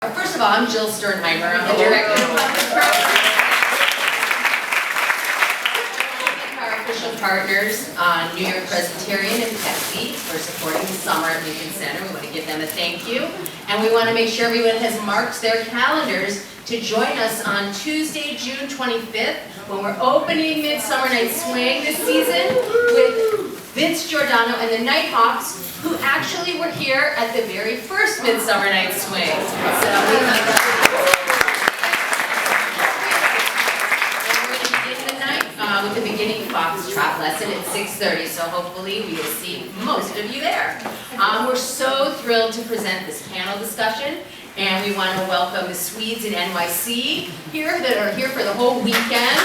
First of all, I'm Jill Sternheimer. I'm the Director of Public Programs. Our official partners, New York Presbyterian and Pepsi, for supporting the summer at Lincoln Center. We want to give them a thank you. And we want to make sure everyone has marked their calendars to join us on Tuesday, June 25th, when we're opening Midsummer Night's Swing this season with Vince Giordano and the Nighthawks, who actually were here at the very first Midsummer Night's Swing. So we're going to begin the night with the beginning foxtrot lesson at 6:30, so hopefully we will see most of you there. We're so thrilled to present this panel discussion, and we want to welcome the Swedes in NYC here that are here for the whole weekend.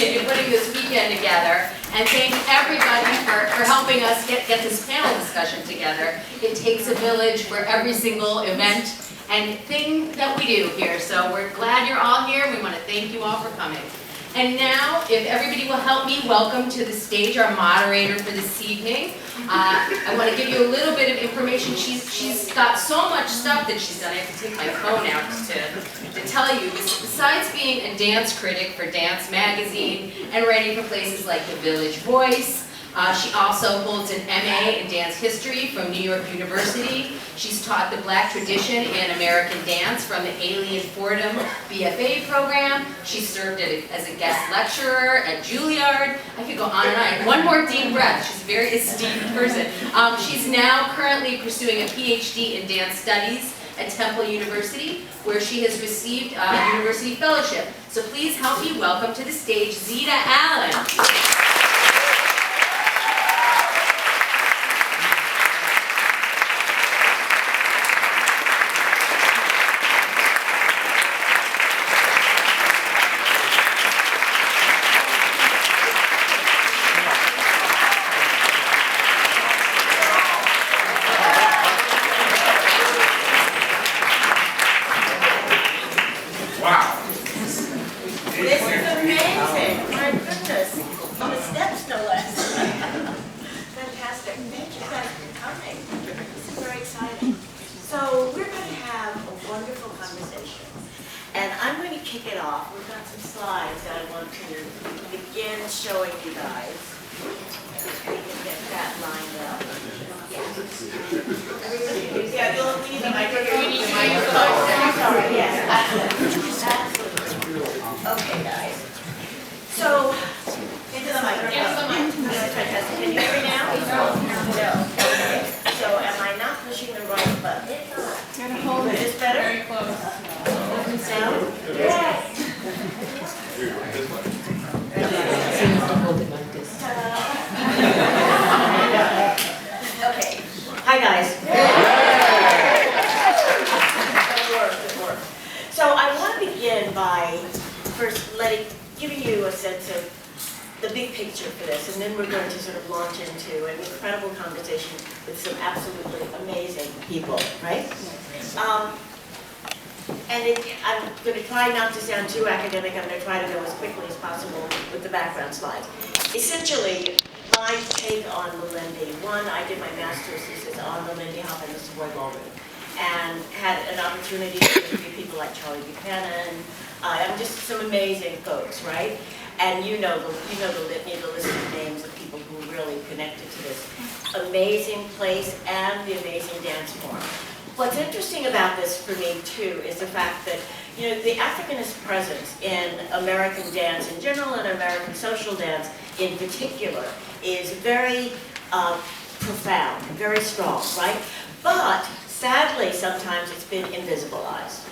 Putting this weekend together, and thank everybody for helping us get this panel discussion together. It takes a village for every single event and thing that we do here, so we're glad you're all here. We want to thank you all for coming. And now, if everybody will help me welcome to the stage our moderator for this evening. I want to give you a little bit of information. She's got so much stuff that she's done. I have to take my phone out to tell you. Besides being a dance critic for Dance Magazine and writing for places like The Village Voice, she also holds an MA in Dance History from New York University. She's taught the Black tradition and American dance from the Eileen BFA program. She served as a guest lecturer at Juilliard. I could go on and on. One more deep breath. She's a very esteemed person. She's now currently pursuing a PhD in dance studies at Temple University, where she has received a university fellowship. So please help me welcome to the stage Zita Allen. Too academic. I'm going to try to go as quickly as possible with the background slides. Essentially, my take on Lindy. One, I did my master's thesis on Lindy Hop and the Savoy Ballroom, and had an opportunity to interview people like Charlie Buchanan, just some amazing folks, right? And you know the litany, the list of names of people who really connected to this amazing place and the amazing dance form. What's interesting about this for me too is the fact that the Africanist presence in American dance in general and American social dance in particular is very profound, very strong, right? But sadly, sometimes it's been invisibilized.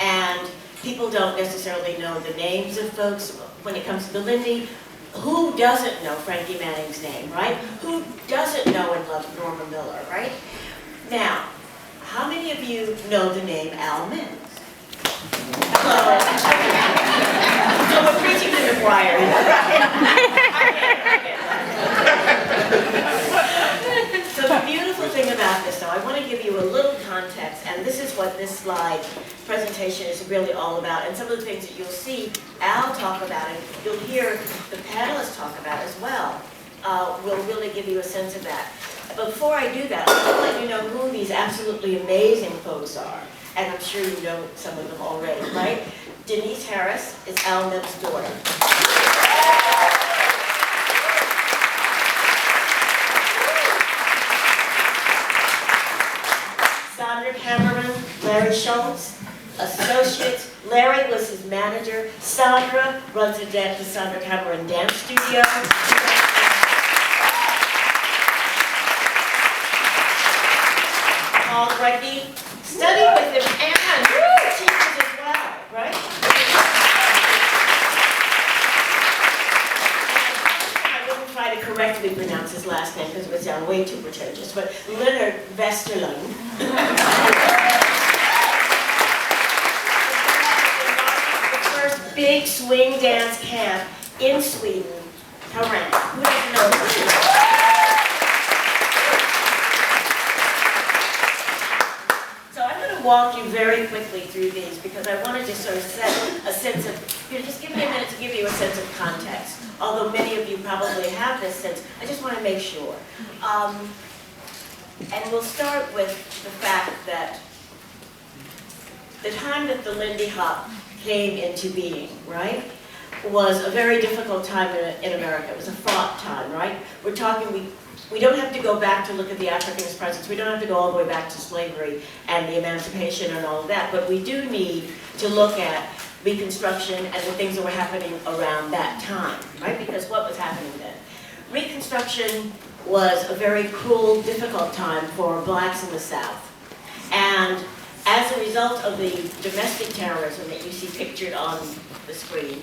And people don't necessarily know the names of folks when it comes to Lindy. Who doesn't know Frankie Manning's name, right? Who doesn't know and love Norma Miller, right? Now, how many of you know the name Al Minns? Hello. So we're preaching to the choir. So the beautiful thing about this, though, I want to give you a little context, and this is what this slide presentation is really all about, and some of the things that you'll see Al talk about, and you'll hear the panelists talk about as well, will really give you a sense of that. But before I do that, I want to let you know who these absolutely amazing folks are. And I'm sure you know some of them already, right? Denise Harris is Alnev's daughter. Sandra Cameron, Larry Schulz, associates. Larry was his manager. Sandra runs the Sandra Cameron Dance Studio. Grecki studied with him and teaches as well, right? I wouldn't try to correctly pronounce his last name because it would sound way too pretentious, but Lennart Westerlund. The first big swing dance camp in Sweden. Hooray. Who doesn't know this? Walk you very quickly through these because I wanted to sort of set a sense of, just give me a minute to give you a sense of context. Although many of you probably have this sense, I just want to make sure. And we'll start with the fact that the time that the Lindy Hop came into being, right, was a very difficult time in America. It was a fraught time, right? We're talking, we don't have to go back to look at the Africanist presence. We don't have to go all the way back to slavery and the emancipation and all of that. But we do need to look at Reconstruction and the things that were happening around that time, right? Because what was happening then? Reconstruction was a very cruel, difficult time for blacks in the South. And as a result of the domestic terrorism that you see pictured on the screen,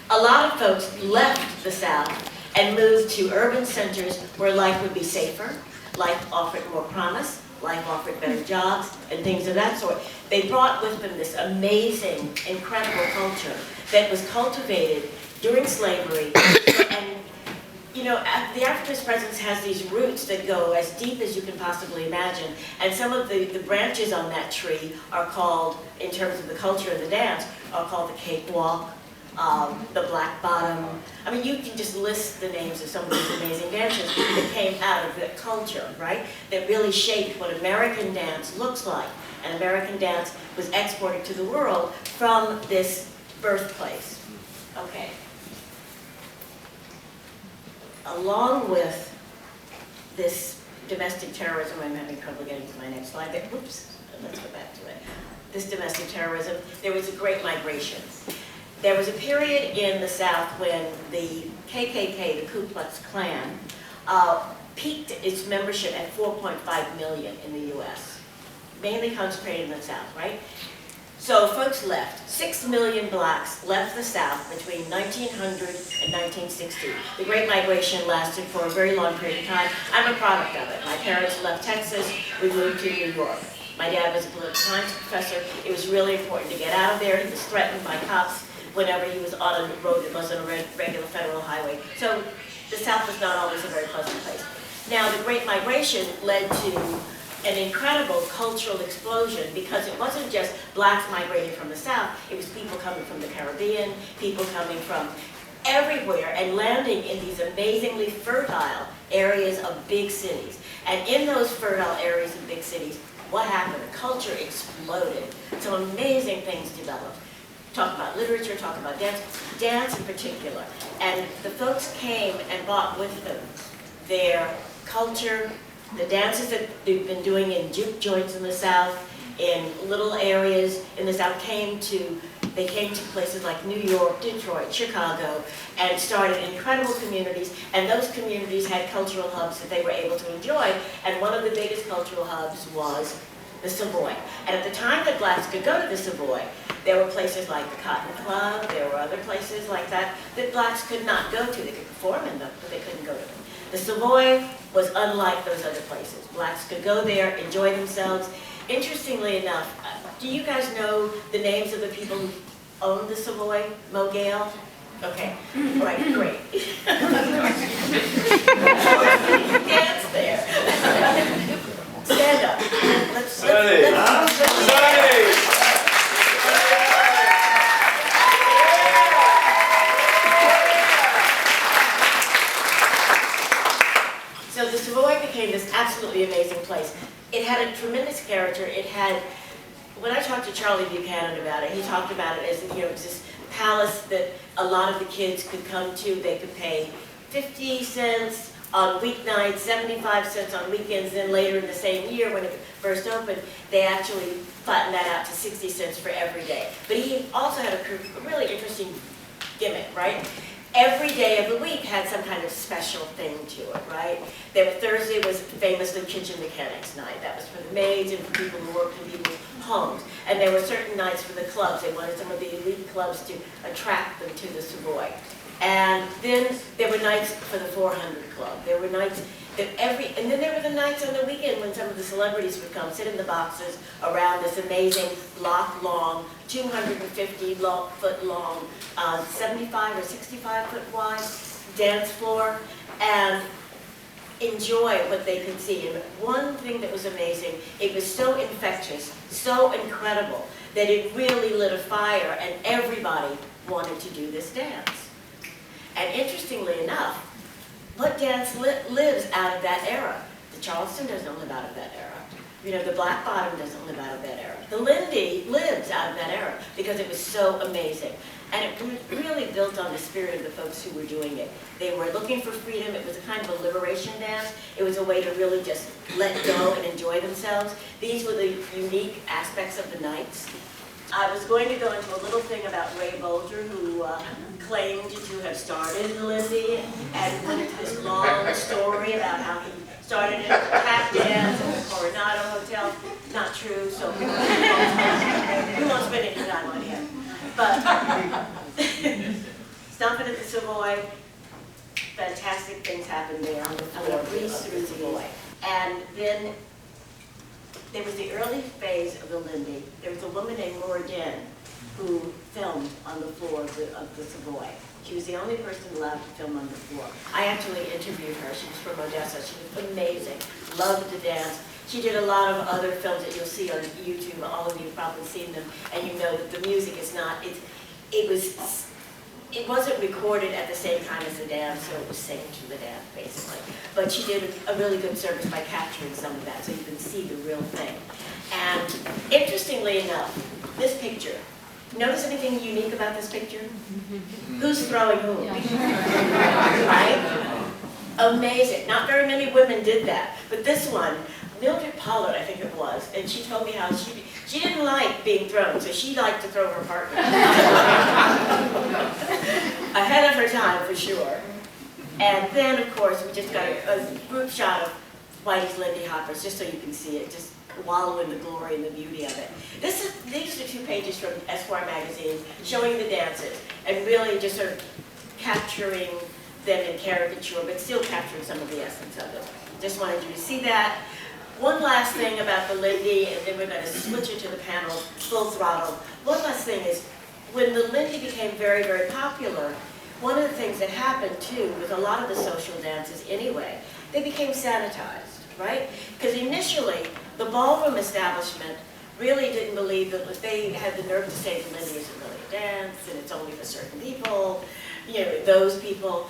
a lot of folks left the South and moved to urban centers where life would be safer, life offered more promise, life offered better jobs, and things of that sort. They brought with them this amazing, incredible culture that was cultivated during slavery. And, you know, the Africanist presence has these roots that go as deep as you can possibly imagine. And some of the branches on that tree are called, in terms of the culture and the dance, are called the cakewalk, the black bottom. I mean, you can just list the names of some of these amazing dances that came out of the culture, right? That really shaped what American dance looks like. And American dance was exported to the world from this birthplace. Okay. Along with this domestic terrorism, I'm having trouble getting to my next slide. But, oops, let's go back to it. This domestic terrorism, there was a great migration. There was a period in the South when the KKK, the Ku Klux Klan, peaked its membership at 4.5 million in the US, mainly concentrated in the South, right? So folks left. 6 million blacks left the South between 1900 and 1960. The Great Migration lasted for a very long period of time. I'm a product of it. My parents left Texas. We moved to New York. My dad was a political science professor. It was really important to get out of there. He was threatened by cops whenever he was on a road that wasn't a regular federal highway. So the South was not always a very pleasant place. Now, the Great Migration led to an incredible cultural explosion because it wasn't just blacks migrating from the South, it was people coming from the Caribbean, people coming from everywhere and landing in these amazingly fertile areas of big cities. And in those fertile areas of big cities, what happened? The culture exploded. Some amazing things developed. Talk about literature, talk about dance, dance in particular. And the folks came and brought with them their culture, the dances that they've been doing in juke joints in the South, in little areas in the South, they came to places like New York, Detroit, Chicago, and started incredible communities, and those communities had cultural hubs that they were able to enjoy, and one of the biggest cultural hubs was the Savoy. And at the time that blacks could go to the Savoy, there were places like the Cotton Club, there were other places like that blacks could not go to. They could perform in them, but they couldn't go to them. The Savoy was unlike those other places. Blacks could go there, enjoy themselves. Interestingly enough, do you guys know the names of the people who owned the Savoy? Mo Gale? Okay, all right, great. Dance there. Stand up. Let's So the Savoy became this absolutely amazing place. It had a tremendous character. It had, when I talked to Charlie Buchanan about it, he talked about it as, you know, it's this palace that a lot of the kids could come to. They could pay 50 cents on weeknights, 75 cents on weekends, then later in the same year when it first opened, they actually flattened that out to 60 cents for every day. But he also had a really interesting gimmick, right? Every day of the week had some kind of special thing to it, right? Thursday was famously kitchen mechanics night. That was for the maids and for people who worked in people's homes. And there were certain nights for the clubs. They wanted some of the elite clubs to attract them to the Savoy. And then there were nights for the 400 Club. There were nights that and then there were the nights on the weekend when some of the celebrities would come sit in the boxes around this amazing block-long, 250-foot long, 75 or 65-foot wide dance floor and enjoy what they could see. And one thing that was amazing, it was so infectious, so incredible, that it really lit a fire and everybody wanted to do this dance. And interestingly enough, what dance lives out of that era? The Charleston doesn't live out of that era. You know, the Black Bottom doesn't live out of that era. The Lindy lives out of that era because it was so amazing. And it was really built on the spirit of the folks who were doing it. They were looking for freedom. It was a kind of a liberation dance. It was a way to really just let go and enjoy themselves. These were the unique aspects of the nights. I was going to go into a little thing about Ray Bolger, who claimed to have started the Lindy, and went into this long story about how he started it at the tap dance and the Coronado Hotel. Not true, so we won't spend any time on him. But stomping at the Savoy, fantastic things happened there on the floor, breeze through the Savoy. And then there was the early phase of the Lindy. There was a woman named Laura Den who filmed on the floor of the Savoy. She was the only person allowed to film on the floor. I actually interviewed her. She was from Odessa. She was amazing, loved to dance. She did a lot of other films that you'll see on YouTube. All of you have probably seen them, and you know that the music is not, it wasn't recorded at the same time as the dance, so it was synced to the dance, basically. But she did a really good service by capturing some of that, so you can see the real thing. And interestingly enough, this picture, notice anything unique about this picture? Who's throwing who? Right? Amazing. Not very many women did that. But this one, Mildred Pollard, I think it was, and she told me how she didn't like being thrown, so she liked to throw her partner. Ahead of her time, for sure. And then, of course, we just got a group shot of Whitey's Lindy Hoppers, just so you can see it, just wallow in the glory and the beauty of it. These are 2 pages from Esquire magazine showing the dances, and really just sort of capturing them in caricature, but still capturing some of the essence of it. Just wanted you to see that. One last thing about the Lindy, and then we're going to switch it to the panel full throttle. One last thing is, when the Lindy became very, very popular, one of the things that happened too, with a lot of the social dances anyway, they became sanitized, right? Because initially, the ballroom establishment really didn't believe that they had the nerve to say the Lindy isn't really a dance, and it's only for certain people, you know, those people.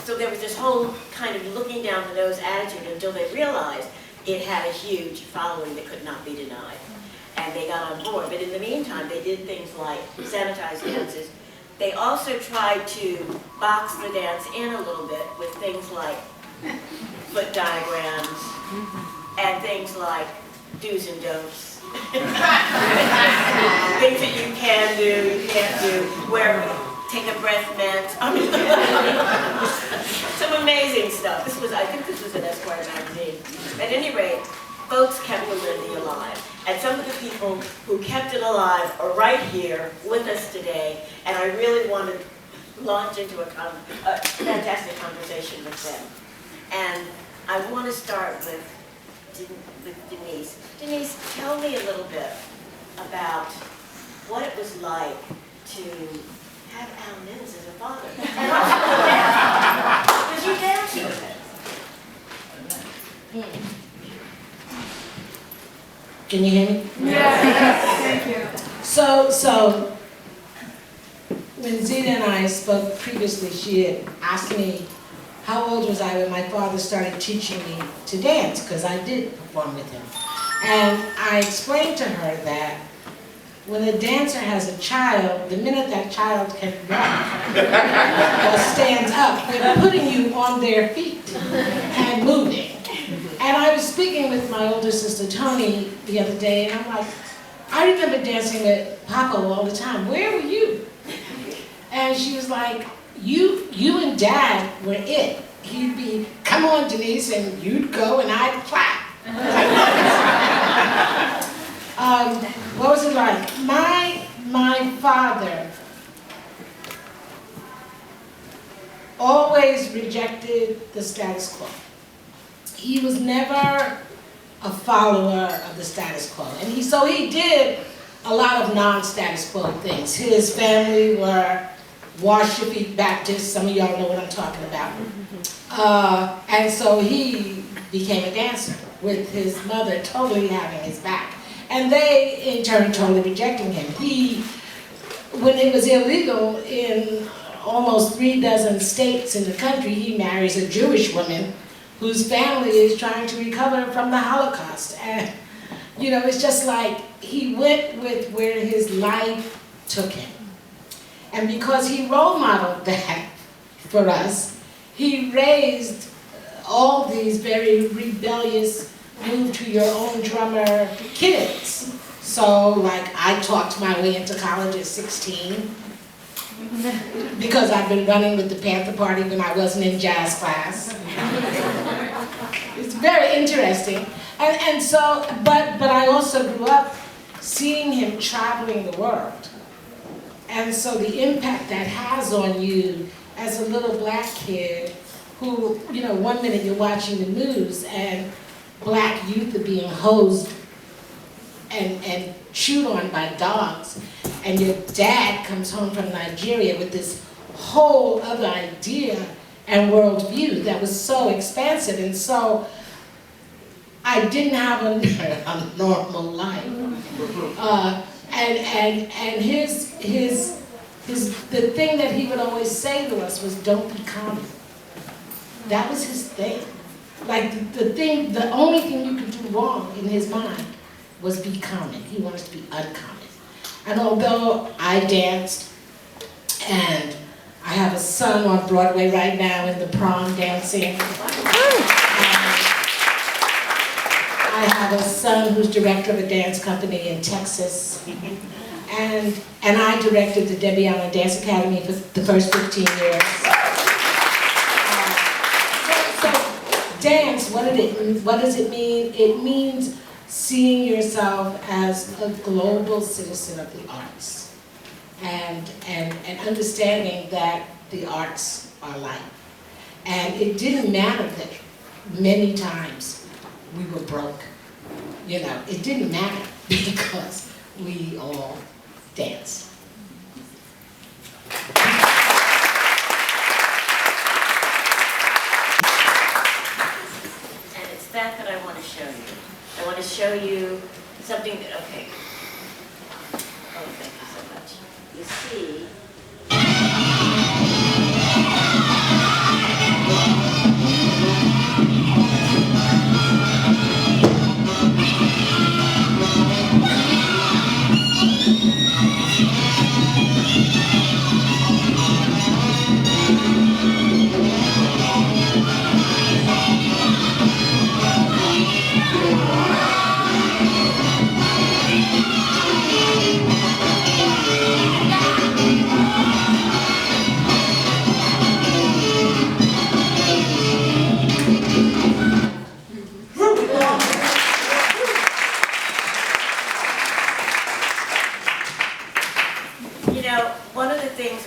So there was this whole kind of looking down the nose attitude until they realized it had a huge following that could not be denied. And they got on board. But in the meantime, they did things like sanitized dances. They also tried to box the dance in a little bit with things like foot diagrams and things like do's and don'ts. Things that you can do, you can't do, where take a breath meant. Some amazing stuff. I think this was an Esquire magazine. At any rate, folks kept the Lindy alive. And some of the people who kept it alive are right here with us today, and I really want to launch into a fantastic conversation with them. And I want to start with Denise. Denise, tell me a little bit about what it was like to have Al Mims as a father. And also because you danced with him. Can you hear me? Yes. Thank you. So when Zita and I spoke previously, she had asked me how old was I when my father started teaching me to dance, because I did perform with him. And I explained to her that when a dancer has a child, the minute that child can walk or stands up, they're putting you on their feet and moving. And I was speaking with my older sister Tony the other day, and I'm like, I remember dancing with Papa all the time. Where were you? And she was like, you and Dad were it. He'd be, come on, Denise, and you'd go and I'd clap. What was it like? My father always rejected the status quo. He was never a follower of the status quo. And so he did a lot of non-status quo things. His family were Wash Your Feet Baptists. Some of y'all know what I'm talking about. And so he became a dancer with his mother totally having his back. And they, in turn, totally rejecting him. When it was illegal in almost 36 states in the country, he marries a Jewish woman whose family is trying to recover from the Holocaust. And, you know, it's just like he went with where his life took him. And because he role modeled that for us, he raised all these very rebellious, move to your own drummer kids. So, like, I talked my way into college at 16 because I've been running with the Panther Party when I wasn't in jazz class. It's very interesting. And so, but I also grew up seeing him traveling the world. And so the impact that has on you as a little black kid who, you know, one minute you're watching the news and black youth are being hosed and chewed on by dogs, and your dad comes home from Nigeria with this whole other idea and worldview that was so expansive. And so I didn't have a normal life. The thing that he would always say to us was, don't be common. That was his thing. Like the only thing you could do wrong in his mind was be common. He wanted to be uncommon. And although I danced, and I have a son on Broadway right now in the prom dancing. I have a son who's director of a dance company in Texas. And I directed the Debbie Allen Dance Academy for the first 15 years. So dance, what does it mean? It means seeing yourself as a global citizen of the arts. And understanding that the arts are life. And it didn't matter that many times we were broke. You know, it didn't matter because we all danced. And it's that I want to show you. I want to show you something that, okay. Oh, thank you so much. You see,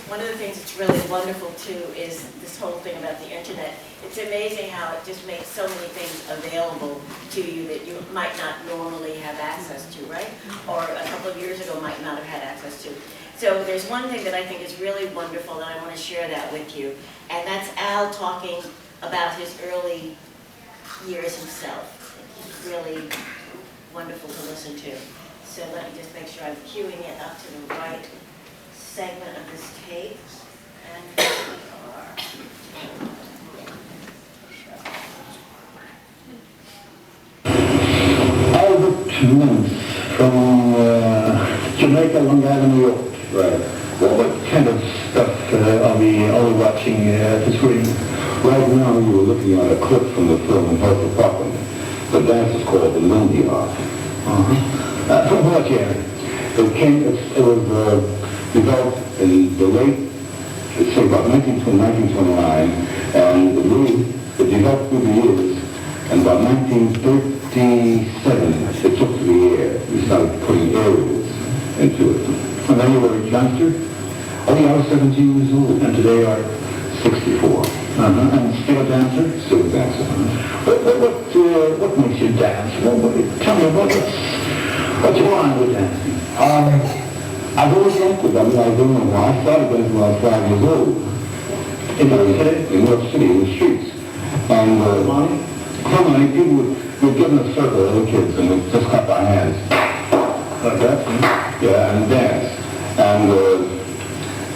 one of the things that's really wonderful too is this whole thing about the internet. It's amazing how it just makes so many things available to you that you might not normally have access to, right? Or a couple of years ago might not have had access to. So there's one thing that I think is really wonderful, and I want to share that with you. And that's Al talking about his early years himself. It's really wonderful to listen to. So let me just make sure I'm queuing it up to the right segment of this tape. And here we are. friends from Jamaica, Long Island, New York. Right. Well, what kind of stuff are we watching at the screen? Right now, you were looking at a clip from the film Health Department. The dance is called the Lindy art. From what year? It was developed in the late, let's say about 1929, and it developed through the years, and about 1937, it took to the air. We started putting aerials into it. And then you were a youngster? Oh yeah, I was 17 years old. And today you are 64. And still a dancer? Still a dancer. What makes you dance? Tell me what's your line with dancing? I've always liked it. I mean, I don't know why. I started dancing when I was 5 years old. In New York City? In New York City, in the streets. And commonly, people would give them a circle, little kids, and we'd just clap our hands. Like that? Mm-hmm. Yeah, and dance. And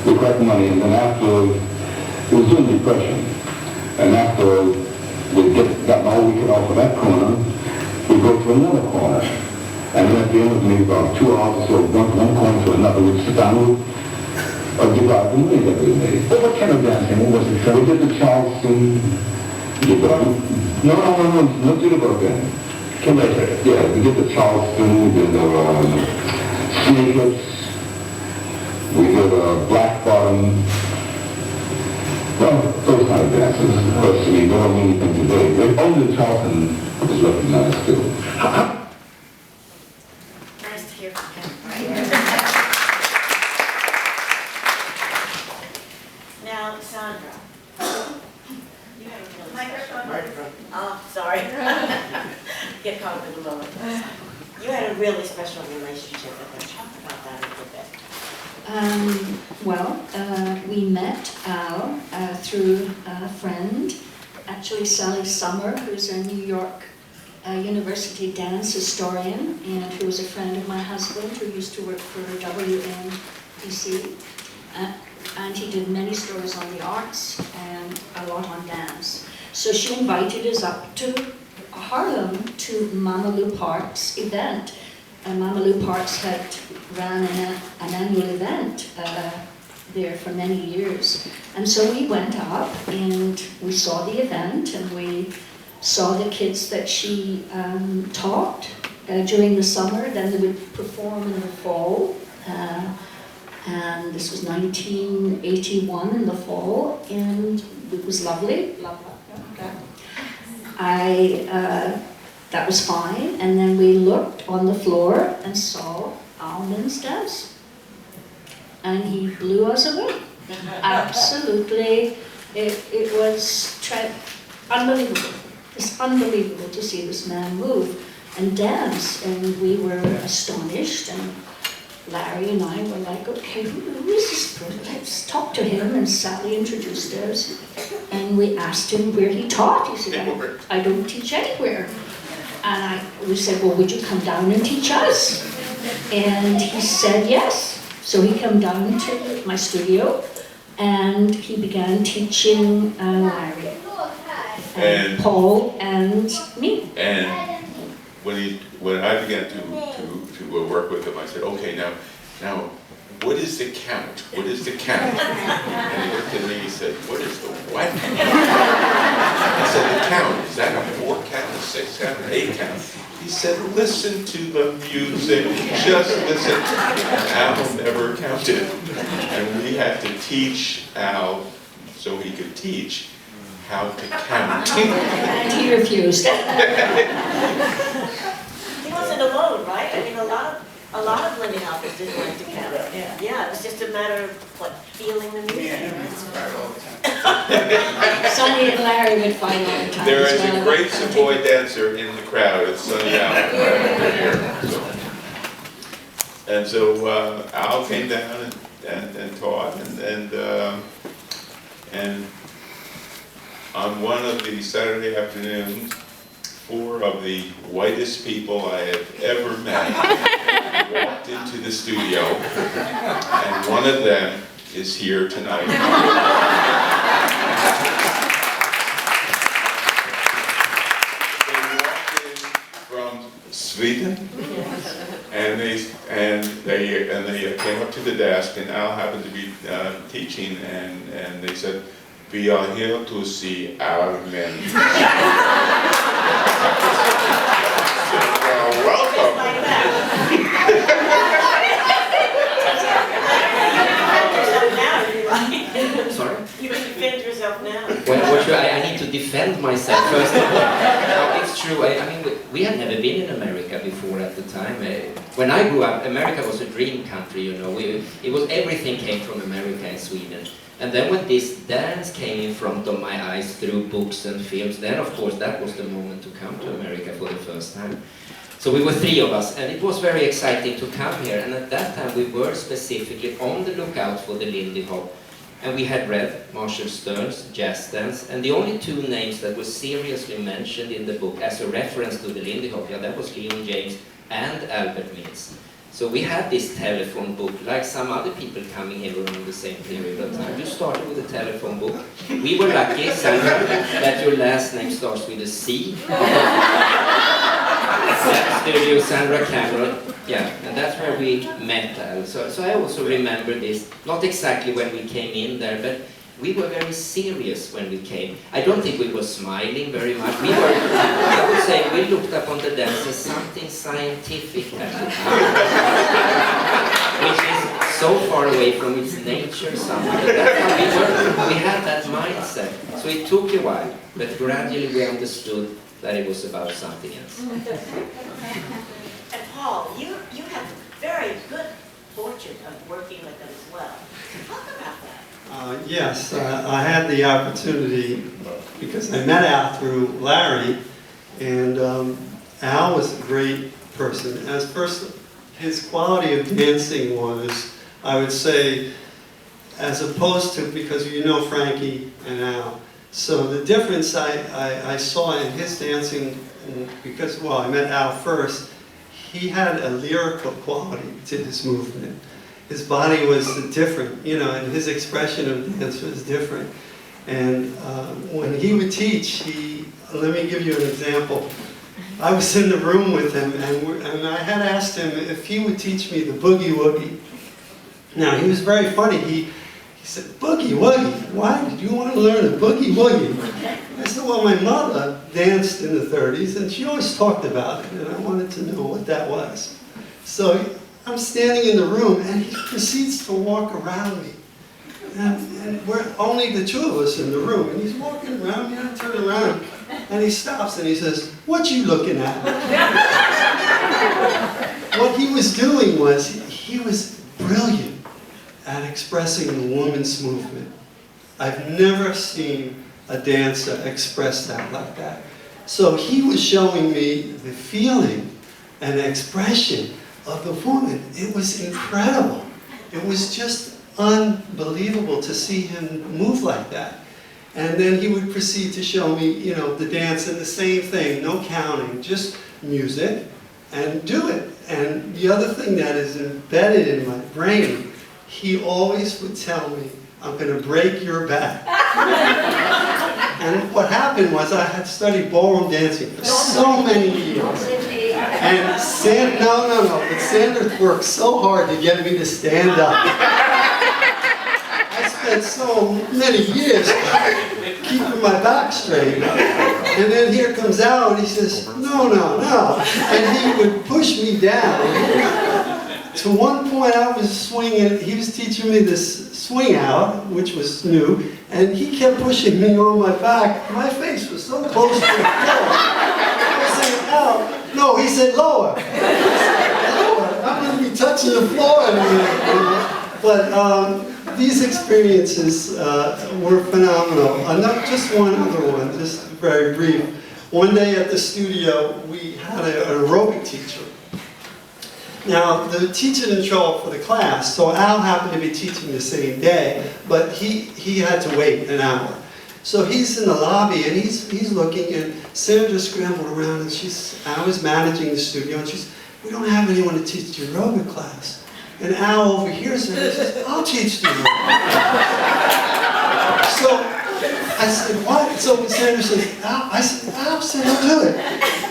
we collect money, and then after, it was during the Depression, and after we got all we could off of that corner, we'd go to another corner. And then at the end of maybe about 2 hours or so, one corner to another, we'd sit down and divide the money that we made. But what kind of dancing? What was it? We did the Charleston. No, Jitterbug then. Came later. Yeah, we did the Charleston, we did the Snake Hips, we did Black Bottom. Well, those kind of dances. Of course, I mean, they don't mean anything today. But only the Charleston is recognized still. Nice to hear from him. Now, Sandra. You had a really Microphone. Oh, sorry. Get caught up in the moment. You had a really special relationship with her. Talk about that a little bit. We met Al through a friend, actually Sally Summer, who's a New York University dance historian and who was a friend of my husband who used to work for WNBC. And he did many stories on the arts and a lot on dance. So she invited us up to Harlem to Mama Lou Park's event. Mama Lou Park's had ran an annual event there for many years. And so we went up and we saw the event and we saw the kids that she taught during the summer. Then they would perform in the fall. And this was 1981 in the fall, and it was lovely. That was fine, and then we looked on the floor and saw Almond's dance, and he blew us away. Absolutely, it was unbelievable. It's unbelievable to see this man move and dance, and we were astonished. And Larry and I were like, okay, who is this person? Let's talk to him. And Sally introduced us. And we asked him where he taught. He said, I don't teach anywhere. And we said, well, would you come down and teach us? And he said yes. So he came down to my studio and he began teaching Larry and Paul and me. And when I began to work with him, I said, okay, now, what is the count? What is the count? And he looked at me and he said, what is the what? I said, the count, is that a 4 count, a 6 count, an 8 count? He said, listen to the music, just listen. Al never counted. And we had to teach Al so he could teach how to count. And he refused. He wasn't alone, right? I mean, a lot of Lindy helpers didn't like to count. Yeah, it was just a matter of feeling the music. Sonny and Larry would fight all the time. There is a great Savoy dancer in the crowd. It's Sonny Allen right here. And so Al came down and taught, and on one of the Saturday afternoons, 4 of the whitest people I have ever met walked into the studio, and one of them is here tonight. They walked in from Sweden? And they came up to the desk, and Al happened to be teaching, and they said, "We are here to see our men." Welcome. Sorry? You can defend yourself now. Well, sure, I need to defend myself first of all. No, it's true. I mean, we had never been in America before at the time. When I grew up, America was a dream country, you know. It was everything came from America and Sweden. And then when this dance came in front of my eyes through books and films, then of course that was the moment to come to America for the first time. So we were 3 of us, and it was very exciting to come here. And at that time we were specifically on the lookout for the Lindy Hop. And we had read Marshall Stern's Jazz Dance, and the only 2 names that were seriously mentioned in the book as a reference to the Lindy Hop, that was Leon James and Albert Mills. So we had this telephone book, like some other people coming here around the same period of time. You started with a telephone book. We were lucky, Sandra, that your last name starts with a C. Studio Sandra Cameron, yeah, and that's where we met Al. So I also remember this, not exactly when we came in there, but we were very serious when we came. I don't think we were smiling very much. We were, I would say, we looked upon the dance as something scientific at the time, which is so far away from its nature somehow. That's how we were. We had that mindset. So it took a while, but gradually we understood that it was about something else. And Paul, you have very good fortune of working with them as well. Talk about that. Yes, I had the opportunity because I met Al through Larry, and Al was a great person. As first, his quality of dancing was, I would say, as opposed to, because you know Frankie and Al, so the difference I saw in his dancing, because, well, I met Al first, he had a lyrical quality to his movement. His body was different, you know, and his expression of dance was different. And when he would teach, let me give you an example. I was in the room with him, and I had asked him if he would teach me the boogie woogie. Now, he was very funny. He said, "Boogie woogie? Why did you want to learn a boogie woogie?" I said, "Well, my mother danced in the 30s, and she always talked about it, and I wanted to know what that was." So I'm standing in the room, and he proceeds to walk around me. And we're only the 2 of us in the room, and he's walking around me, and I turn around, and he stops, and he says, "What you looking at?" What he was doing was, he was brilliant at expressing the woman's movement. I've never seen a dancer express that like that. So he was showing me the feeling and the expression of the woman. It was incredible. It was just unbelievable to see him move like that. And then he would proceed to show me, you know, the dance and the same thing, no counting, just music, and do it. And the other thing that is embedded in my brain, he always would tell me, "I'm going to break your back." And what happened was I had studied ballroom dancing for so many years. And but Sandra worked so hard to get me to stand up. I spent so many years keeping my back straight. And then here comes Al, and he says, "No, no, no." And he would push me down. To one point I was swinging, he was teaching me this swing out, which was new, and he kept pushing me on my back. My face was so close to the floor. I was saying, "Al," no, he said, "Lower." I said, "Lower? I'm going to be touching the floor in a minute." But these experiences were phenomenal. Just one other one, just very brief. One day at the studio, we had an aerobic teacher. Now, the teacher didn't show up for the class, so Al happened to be teaching the same day, but he had to wait an hour. So he's in the lobby, and he's looking, and Sandra scrambled around, and I was managing the studio, and she's, "We don't have anyone to teach the aerobic class." And Al overhears her and says, "I'll teach the aerobic class." So I said, "What?" So when Sandra says, Al, I said, Al said, I'll do it.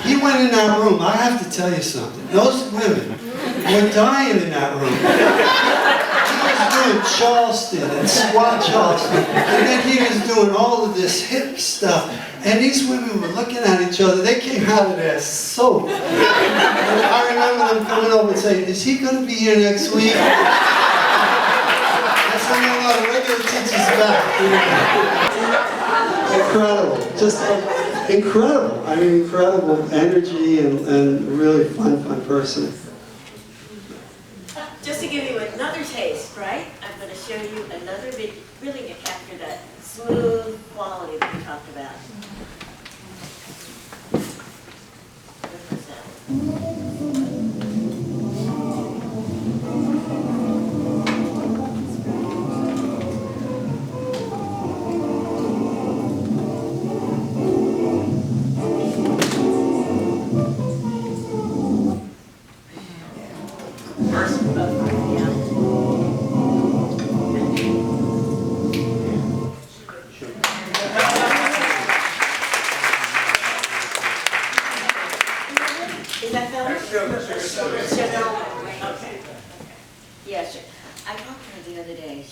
He went in that room. I have to tell you something. Those women were dying in that room. He was doing Charleston and squat Charleston. And then he was doing all of this hip stuff. And these women were looking at each other. They came out of there soaked. And I remember them coming over and saying, is he going to be here next week? I said, no, the regular teacher's back. Incredible, just incredible. I mean, incredible energy and really fun person. Just to give you another taste, right? I'm going to show you another video, really to capture that smooth quality that we talked about. Is that film? Okay. Yeah, sure. I talked to her the other day.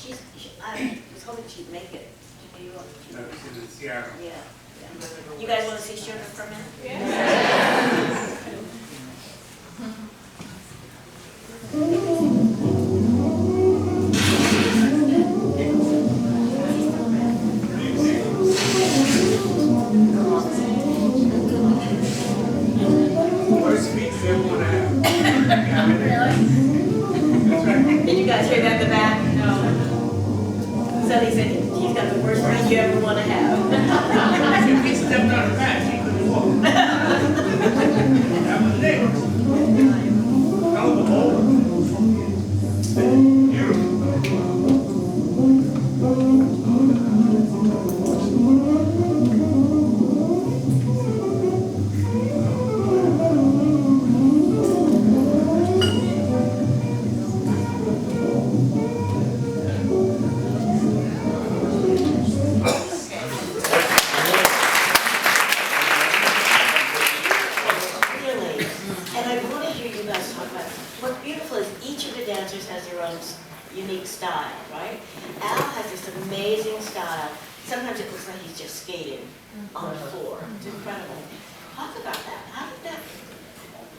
I was hoping she'd make it to New York. No, she's in Seattle. Yeah. You guys want to see Sugar for a minute? Yeah. Did you guys hear that in the back? No. Sonny said he's got the worst friend you ever want to have. If he stepped on the back, he couldn't walk. That was Nick. Hell of a hole. Beautiful. Unique style, right? Al has this amazing style. Sometimes it looks like he's just skating on the floor. It's incredible. Talk about that.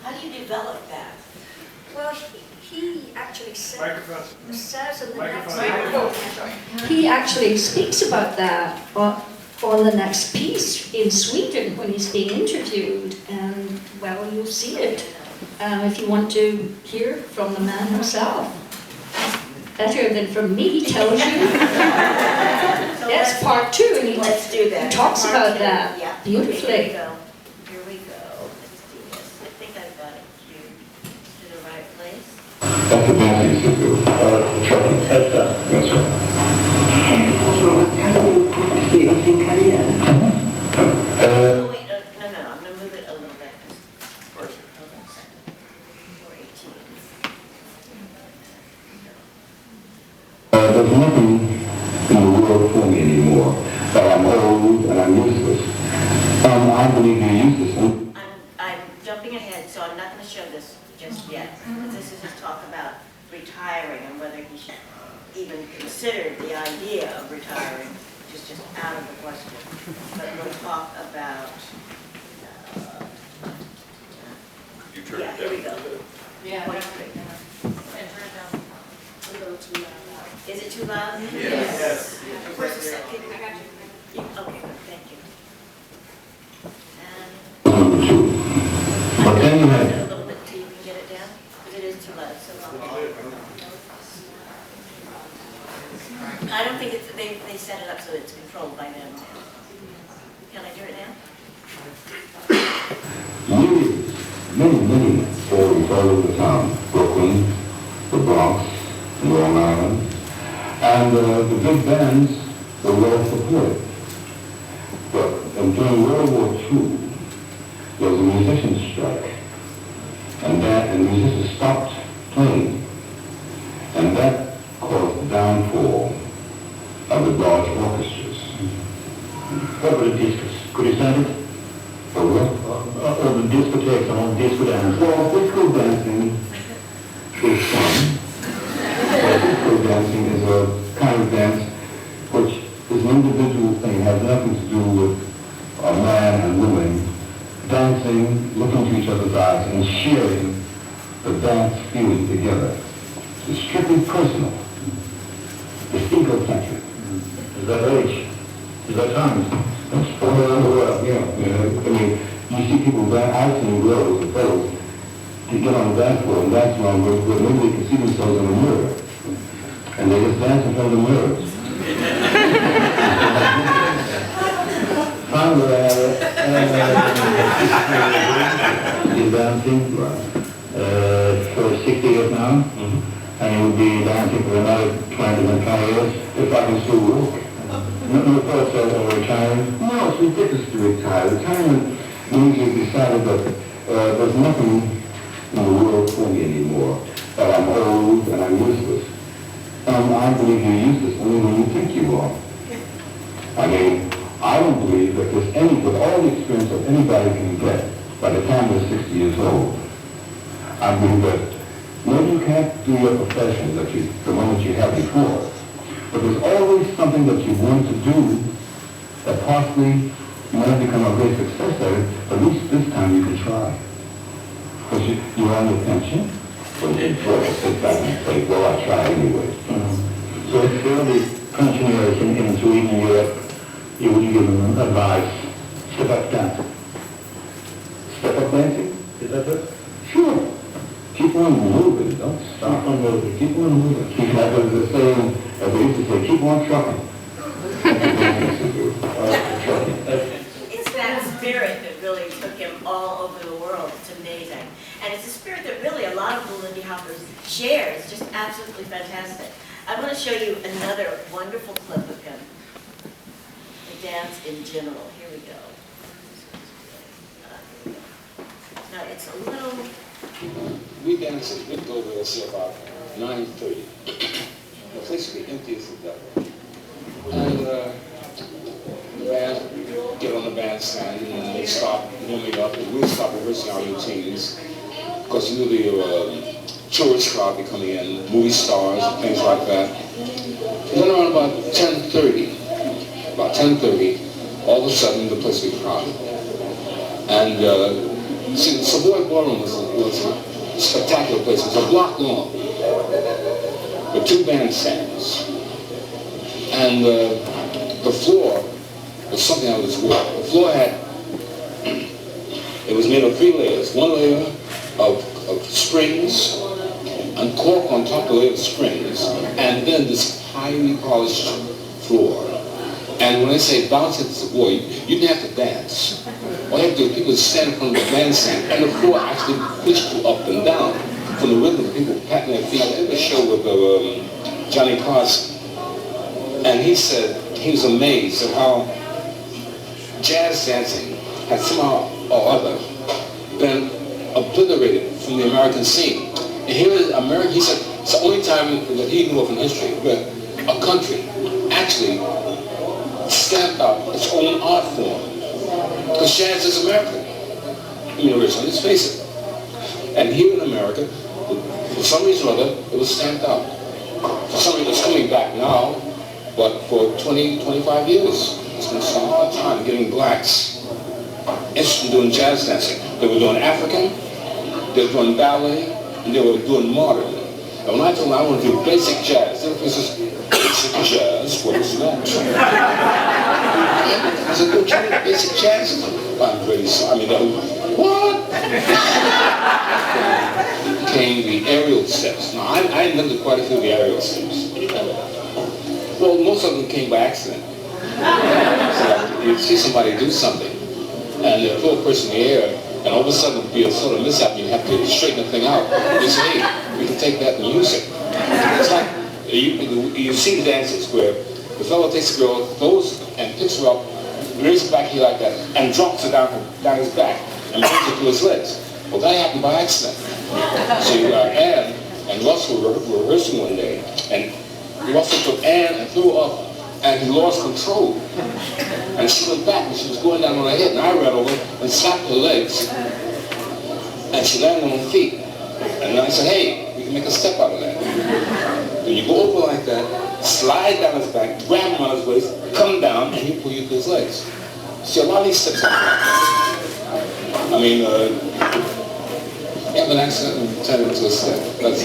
How do you develop that? Well, he actually says in the next Microphone. he actually speaks about that on the next piece in Sweden when he's being interviewed, and well, you'll see it if you want to hear from the man himself. Better than from me, he tells you. That's part two, and he Let's do that. talks Part about two. that Yeah. beautifully. Okay, here we go. Let's do this. I think I've got it queued to the right place. That's the best thing to do. Trouble. That's right. Oh, wait, no, I'm going to move it a little bit. Hold on a second. 418. There's nothing in the world for me anymore. I'm old and I'm useless. I believe you're useless. I'm jumping ahead, so I'm not going to show this just yet. This is just talk about retiring and whether he should even consider the idea of retiring, which is just out of the question. But we'll talk about. You turn Yeah, it here we down. go. Yeah. Point three. Is it too loud? Yes. Where's the second? I got you. Okay, good, thank you. And But then you a have little bit till you can get it down, because it is too loud, so long. I don't think it's, they set it up so it's controlled by them. Can I do it now? many stories all over the town. Brooklyn, the Bronx, Long Island. And the big bands were well supported. But during World War II, there was a musicians' strike. And the musicians stopped playing. And that caused the downfall of the large orchestras. What about the discus? Could you stand it? Or what? Or the discotheques and all disco dance? Well, disco dancing is fun. Disco dancing is a kind of dance which is an individual thing, has nothing to do with a man and woman dancing, looking to each other's eyes, and sharing the dance feeling together. It's strictly personal. It's egocentric. Is that age? Is that times? That's all around the world, yeah. I mean, you see people dance, I've seen girls and fellows to get on the dance floor and dance around where maybe they can see themselves in a mirror. And they just dance in front of the mirrors. Finally, he's dancing for 60 years now, and he would be dancing for another 20 years if I can still walk. No thoughts of retiring? No, it's ridiculous to retire. Retirement means you've decided that there's nothing in the world for me anymore, that I'm old and I'm useless. I believe you're useless only when you think you are. I mean, I don't believe that there's any, with all the experience that anybody can get by the time they're 60 years old, I believe that maybe you can't do your profession that the one that you had before, but there's always something that you want to do that possibly you might have become a great success at it, but at least this time you can try. Because you're on your pension, but you sit back and say, well, I'll try anyway. So if you're the pensioners in Sweden and Europe, you would give them advice, step up dancing. Step up dancing? Is that it? Sure. Keep on moving, don't stop on moving. Keep on moving. Keep like the saying, as they used to say, keep on trucking. It's that spirit that really took him all over the world. It's amazing. And it's a spirit that really a lot of the Lindy Hoppers share. It's just absolutely fantastic. I want to show you another wonderful clip of him. The dance in general. Here we go. Now it's a little... We dancers, we'd go there, say about 9:30. The place would be empty as the devil. And the band get on the bandstand and they start warming up and we'll start rehearsing our routines. Because you knew the tourist crowd be coming in, movie stars and things like that. And then around about 10:30, all of a sudden the place would be crowded. And see, the Savoy Ballroom was a spectacular place. It was a block long with 2 bandstands. And the floor was something out of this world. The floor it was made of 3 layers. 1 layer of springs and cork on top of the layer of springs, and then this highly polished floor. And when I say bounce at the Savoy, you didn't have to dance. All you have to do is people stand in front of the bandstand, and the floor actually pushed you up and down from the rhythm of people patting their feet. I did a show with Johnny Carson, and he said he was amazed at how jazz dancing had somehow or other been obliterated from the American scene. And here in America, he said it's the only time that he knew of in history where a country actually stamped out its own art form. Because jazz is American. I mean, originally, let's face it. And here in America, for some reason or other, it was stamped out. For some reason, it's coming back now, but for 20, 25 years, it's been stamped out time, getting blacks interested in doing jazz dancing. They were doing African, they were doing ballet, and they were doing modern. And when I told them I want to do basic jazz, they were just, basic jazz, what is that? I said, don't you need basic jazz? I'm really sorry. I mean, what? Came the aerial steps. Now, I invented quite a few of the aerial steps. Well, most of them came by accident. So you'd see somebody do something, and they'd throw a person in the air, and all of a sudden it'd be a sort of mishap, and you have to straighten the thing out. You say, hey, we can take that and use it. It's like, you see the dances where the fellow takes a girl, goes and picks her up, raises her back here like that, and drops her down his back, and brings her to his legs. Well, that happened by accident. So Anne and Russell were rehearsing one day, and Russell took Anne and threw her up and he lost control. And she went back and she was going down on her head, and I ran over and slapped her legs, and she landed on her feet. And then I said, hey, we can make a step out of that. So you go over like that, slide down his back, grab him on his waist, come down, and he pull you through his legs. See, a lot of these steps happen like that. I mean, you have an accident and turn it into a step. That's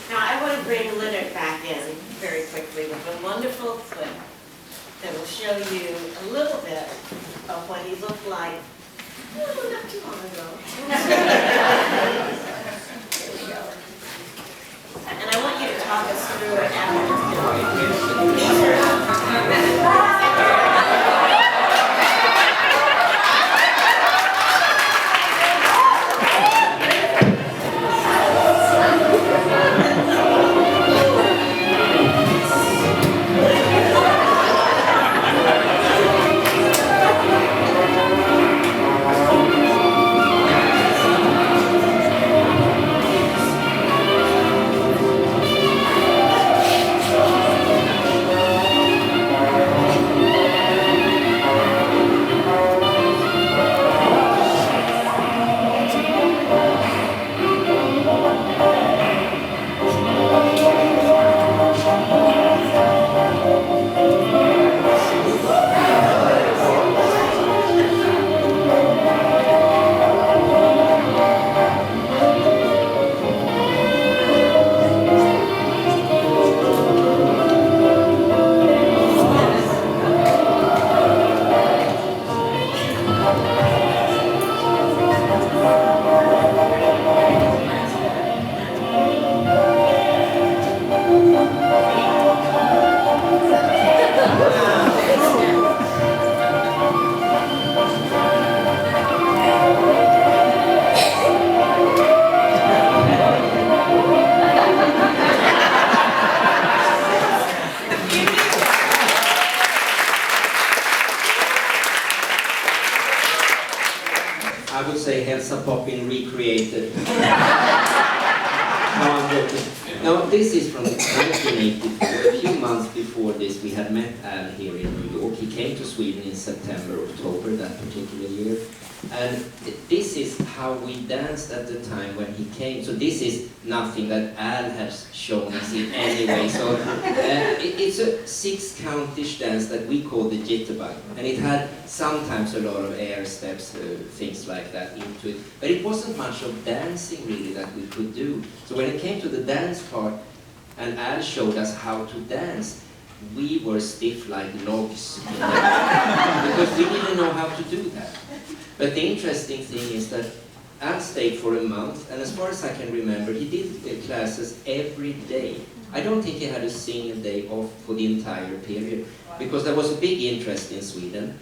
Now, I want to bring Lennart back in very quickly with a wonderful clip that will show you a little bit of what he looked like, oh, not too long ago. Here we go. And I want you to talk us through it I would say Hälsa Poppin recreated. No, I'm joking. No, this is from 1984. A few months before this, we had met Al here in New York. He came to Sweden in September, October, that particular year. And this is how we danced at the time when he came. So this is nothing that Al has shown us in any way. So it's a 6-count-ish dance that we call the jitterbug. And it had sometimes a lot of air steps, things like that into it. But it wasn't much of dancing really that we could do. So when it came to the dance part, and Al showed us how to dance, we were stiff like logs. Because we didn't know how to do that. But the interesting thing is that Al stayed for a month, and as far as I can remember, he did classes every day. I don't think he had a single day off for the entire period, because there was a big interest in Sweden.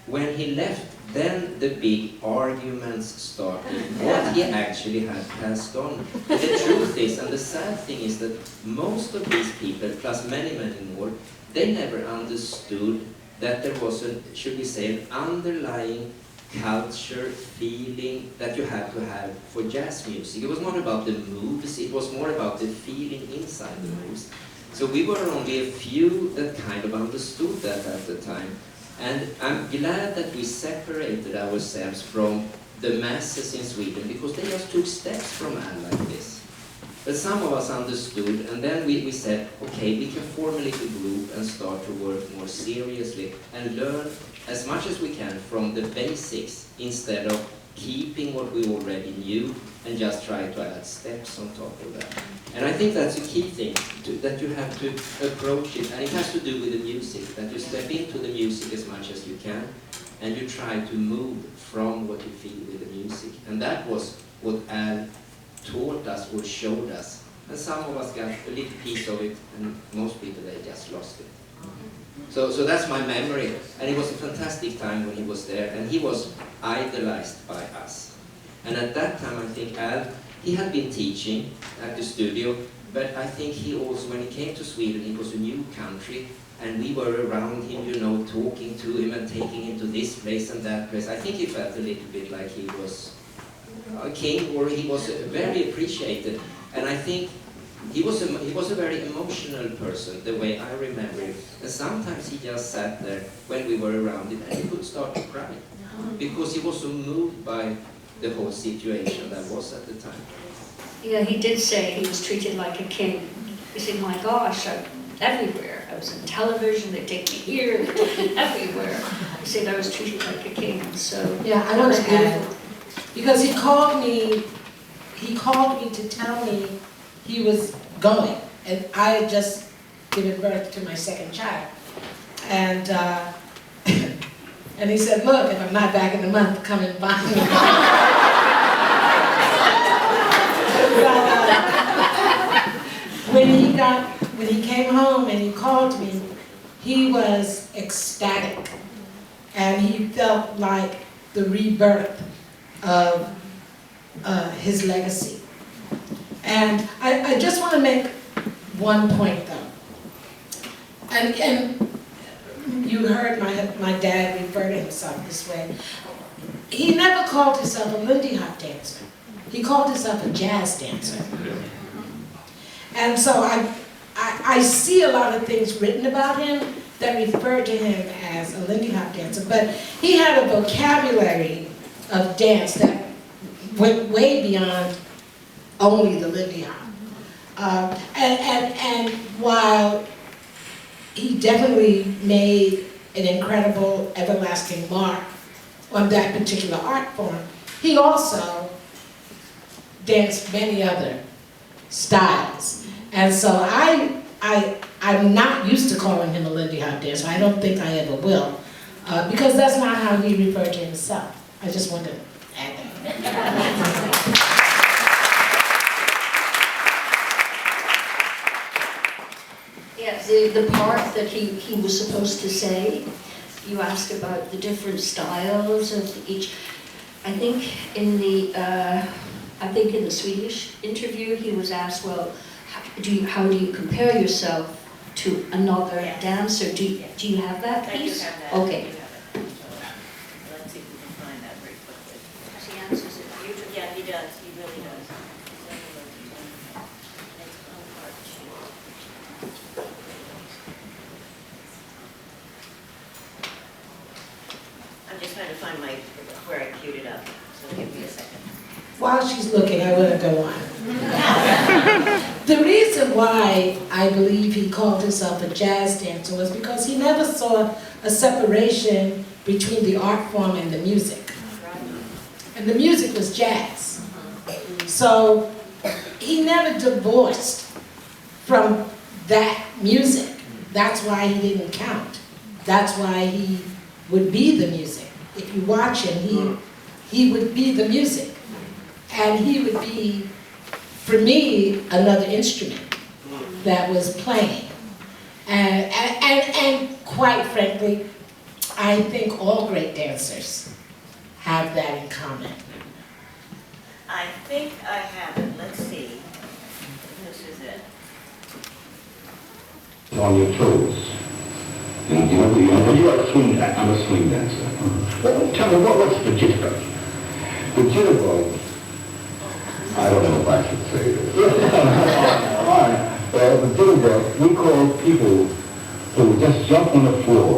When he left, then the big arguments started, what he actually had passed on. And the truth is, and the sad thing is that most of these people, plus many, many more, they never understood that there was a, should we say, an underlying culture, feeling that you had to have for jazz music. It was not about the moves, it was more about the feeling inside the moves. So we were only a few that kind of understood that at the time. And I'm glad that we separated ourselves from the masses in Sweden, because they just took steps from Al like this. But some of us understood, and then we said, okay, we can formulate a group and start to work more seriously and learn as much as we can from the basics, instead of keeping what we already knew and just try to add steps on top of that. And I think that's a key thing, that you have to approach it, and it has to do with the music, that you step into the music as much as you can, and you try to move from what you feel with the music. And that was what Al taught us or showed us. And some of us got a little piece of it, and most people, they just lost it. So that's my memory, and it was a fantastic time when he was there, and he was idolized by us. And at that time, I think Al, he had been teaching at the studio, but I think he also, when he came to Sweden, it was a new country, and we were around him, you know, talking to him and taking him to this place and that place. I think he felt a little bit like he was king, or he was very appreciated. And I think he was a very emotional person, the way I remember it. And sometimes he just sat there when we were around him, and he could start to cry because he was so moved by the whole situation that was at the time. Yeah, he did say he was treated like a king. He said, my gosh, I'm everywhere. I was in television, they take me here, they take me everywhere. He said I was treated like a king, so. Yeah, I want to add, because he called me to tell me he was going, and I had just given birth to my second child. And and he said, look, if I'm not back in a month, come and find me. When he came home and he called me, he was ecstatic. And he felt like the rebirth of his legacy. And I just want to make one point though. And you heard my dad refer to himself this way. He never called himself a Lindy Hop dancer. He called himself a jazz dancer. And so I see a lot of things written about him that refer to him as a Lindy Hop dancer, but he had a vocabulary of dance that went way beyond only the Lindy Hop. And while he definitely made an incredible, everlasting mark on that particular art form, he also danced many other styles. And so I'm not used to calling him a Lindy Hop dancer. I don't think I ever will, because that's not how he referred to himself. I just wanted to add that. Yeah, the part that he was supposed to say, you asked about the different styles of each. I think in the Swedish interview, he was asked, well, how do you compare yourself to another dancer? Do you have that piece? I do have that. Okay. Let's see if we can find that very quickly. He answers it. Yeah, he does. He really does. It's on part 2. I'm just trying to find where I queued it up, so give me a second. While she's looking, I want to go on. The reason why I believe he called himself a jazz dancer was because he never saw a separation between the art form and the music. And the music was jazz. So he never divorced from that music. That's why he didn't count. That's why he would be the music. If you watch him, he would be the music. And he would be, for me, another instrument that was playing. And quite frankly, I think all great dancers have that in common. I think I have it. Let's see. This is it. On your toes. And you are a swing dancer. I'm a swing dancer. Well, tell me, what's the jitterbug? The jitterbug, I don't know if I should say this. All right. Well, the jitterbug, we call people who just jump on the floor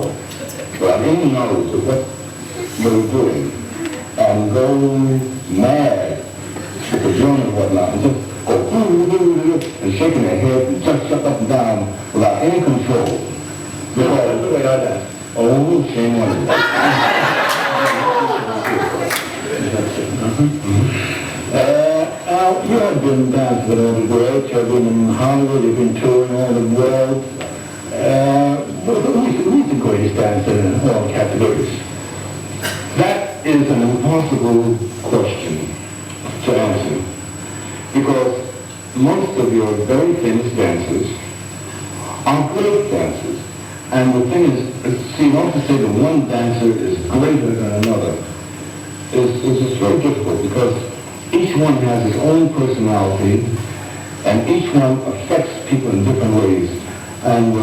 without any knowledge of what you're doing and go mad with the drum and whatnot, and just go and shaking their head and just jump up and down without any control. Because the way I dance. Oh, shame on you. You have been dancing all over the world. You have been in Hollywood, you've been touring all the world. Who's the greatest dancer in all categories? That is an impossible question to answer, because most of your very famous dancers are great dancers. And the thing is, see, not to say that one dancer is greater than another is just very difficult, because each one has his own personality, and each one affects people in different ways. And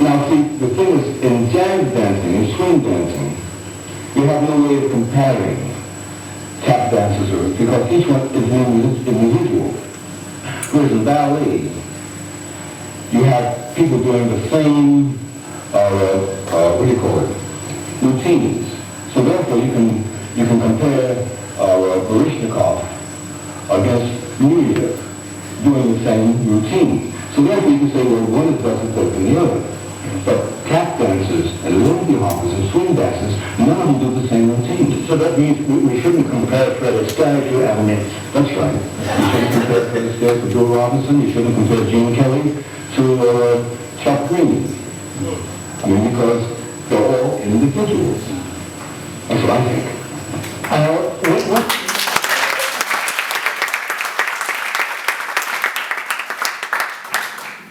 now see, the thing is, in jazz dancing, in swing dancing, you have no way of comparing tap dancers are, because each one is an individual. Whereas in ballet, you have people doing the same, what do you call it, routines. So therefore you can compare Baryshnikov against Nureyev doing the same routine. So therefore you can say, well, one is better than the other. But tap dancers and Lindy hoppers and swing dancers, none of them do the same routine. So that means we shouldn't compare Fred Astaire to Elinor. That's right. You shouldn't compare Fred Astaire to Bill Robinson. You shouldn't compare Gene Kelly to Chuck Green. I mean, because they're all individuals. That's what I think.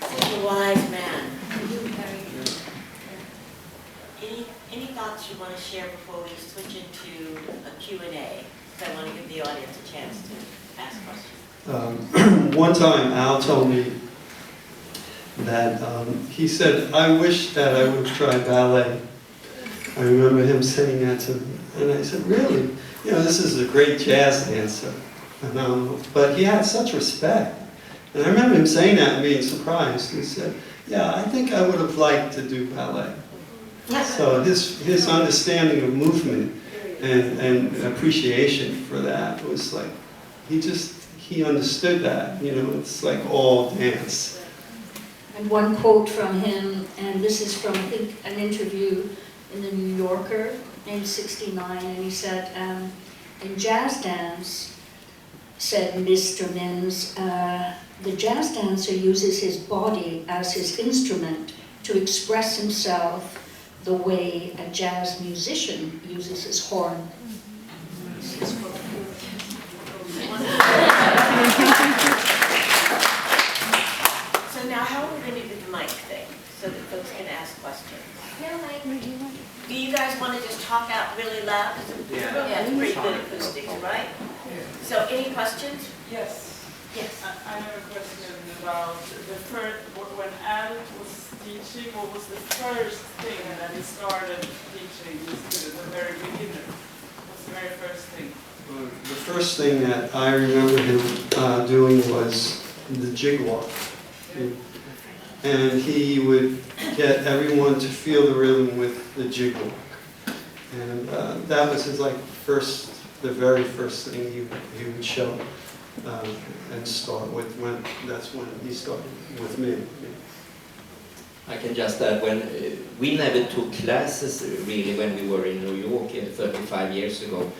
Such a wise man. Any thoughts you want to share before we switch into a Q&A? Because I want to give the audience a chance to ask questions. One time Al told me that he said, I wish that I would have tried ballet. I remember him saying that to me. And I said, really? You know, this is a great jazz dancer. But he had such respect. And I remember him saying that and being surprised. He said, yeah, I think I would have liked to do ballet. So his understanding of movement and appreciation for that was like, he understood that, you know, it's like all dance. And one quote from him, and this is from, I think, an interview in the New Yorker in '69, and he said, in jazz dance, said Mr. Mims, the jazz dancer uses his body as his instrument to express himself the way a jazz musician uses his horn. So now how are we going to do the mic thing so that folks can ask questions? Do you guys want to just talk out really loud? Yeah, it's pretty good acoustics, right? So any questions? Yes. Yes. I have a question about the first, when Al was teaching, what was the first thing that he started teaching the students, the very beginner? What's the very first thing? The first thing that I remember him doing was the jig walk. And he would get everyone to feel the rhythm with the jig walk. And that was his the very first thing he would show and start with. That's when he started with me. I can just add, when we never took classes really when we were in New York 35 years ago,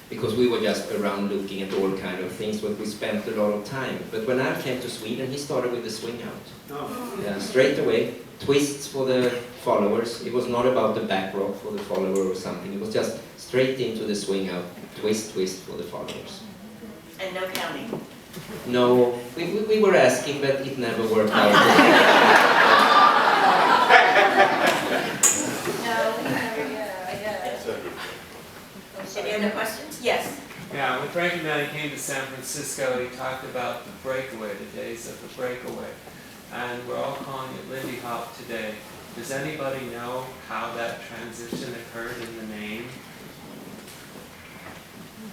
because we were just around looking at all kind of things, but we spent a lot of time. But when I came to Sweden, he started with the swing out. Oh. Yeah, straight away, twists for the followers. It was not about the back rock for the follower or something. It was just straight into the swing out, twist, twist for the followers. And no counting? No, we were asking, but it never worked out. Any other questions? Yes. Yeah, when Frankie and I came to San Francisco, he talked about the breakaway, the days of the breakaway. And we're all calling it Lindy Hop today. Does anybody know how that transition occurred in the name?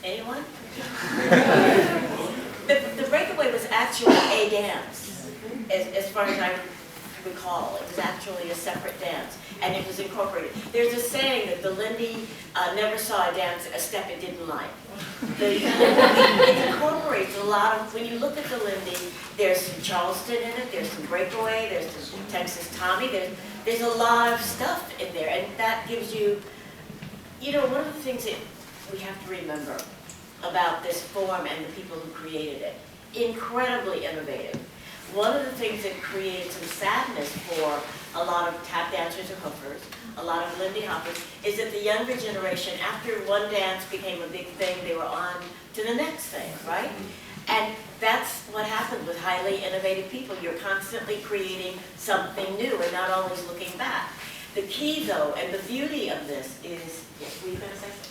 Anyone? The breakaway was actually a dance, as far as I recall. It was actually a separate dance, and it was incorporated. There's a saying that the Lindy never saw a step it didn't like. It incorporates a lot of, when you look at the Lindy, there's some Charleston in it, there's some breakaway, there's some Texas Tommy, there's a lot of stuff in there, and that gives you, one of the things that we have to remember about this form and the people who created it, incredibly innovative. One of the things that created some sadness for a lot of tap dancers or hookers, a lot of Lindy hoppers, is that the younger generation, after one dance became a big thing, they were on to the next thing, right? And that's what happened with highly innovative people. You're constantly creating something new and not always looking back. The key, though, and the beauty of this is, yes, were you going to say something?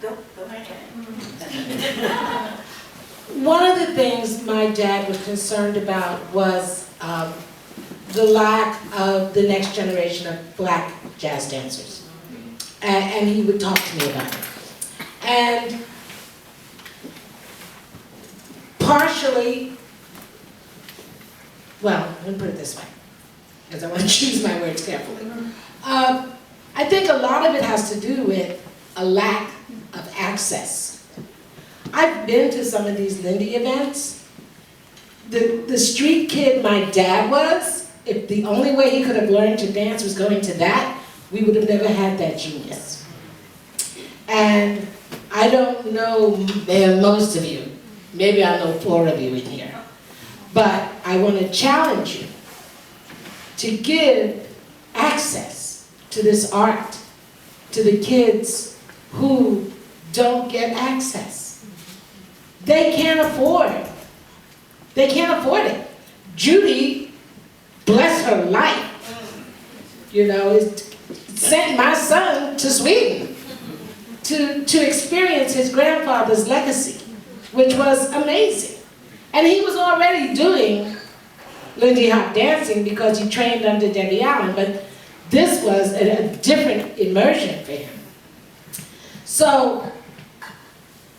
Go ahead. One of the things my dad was concerned about was the lack of the next generation of black jazz dancers. And he would talk to me about it. And partially, well, let me put it this way, because I want to choose my words carefully. I think a lot of it has to do with a lack of access. I've been to some of these Lindy events. The street kid my dad was, if the only way he could have learned to dance was going to that, we would have never had that genius. And I don't know most of you, maybe I know 4 of you in here, but I want to challenge you to give access to this art to the kids who don't get access. They can't afford it. They can't afford it. Judy, bless her life, you know, sent my son to Sweden to experience his grandfather's legacy, which was amazing. And he was already doing Lindy Hop dancing because he trained under Debbie Allen, but this was a different immersion for him. So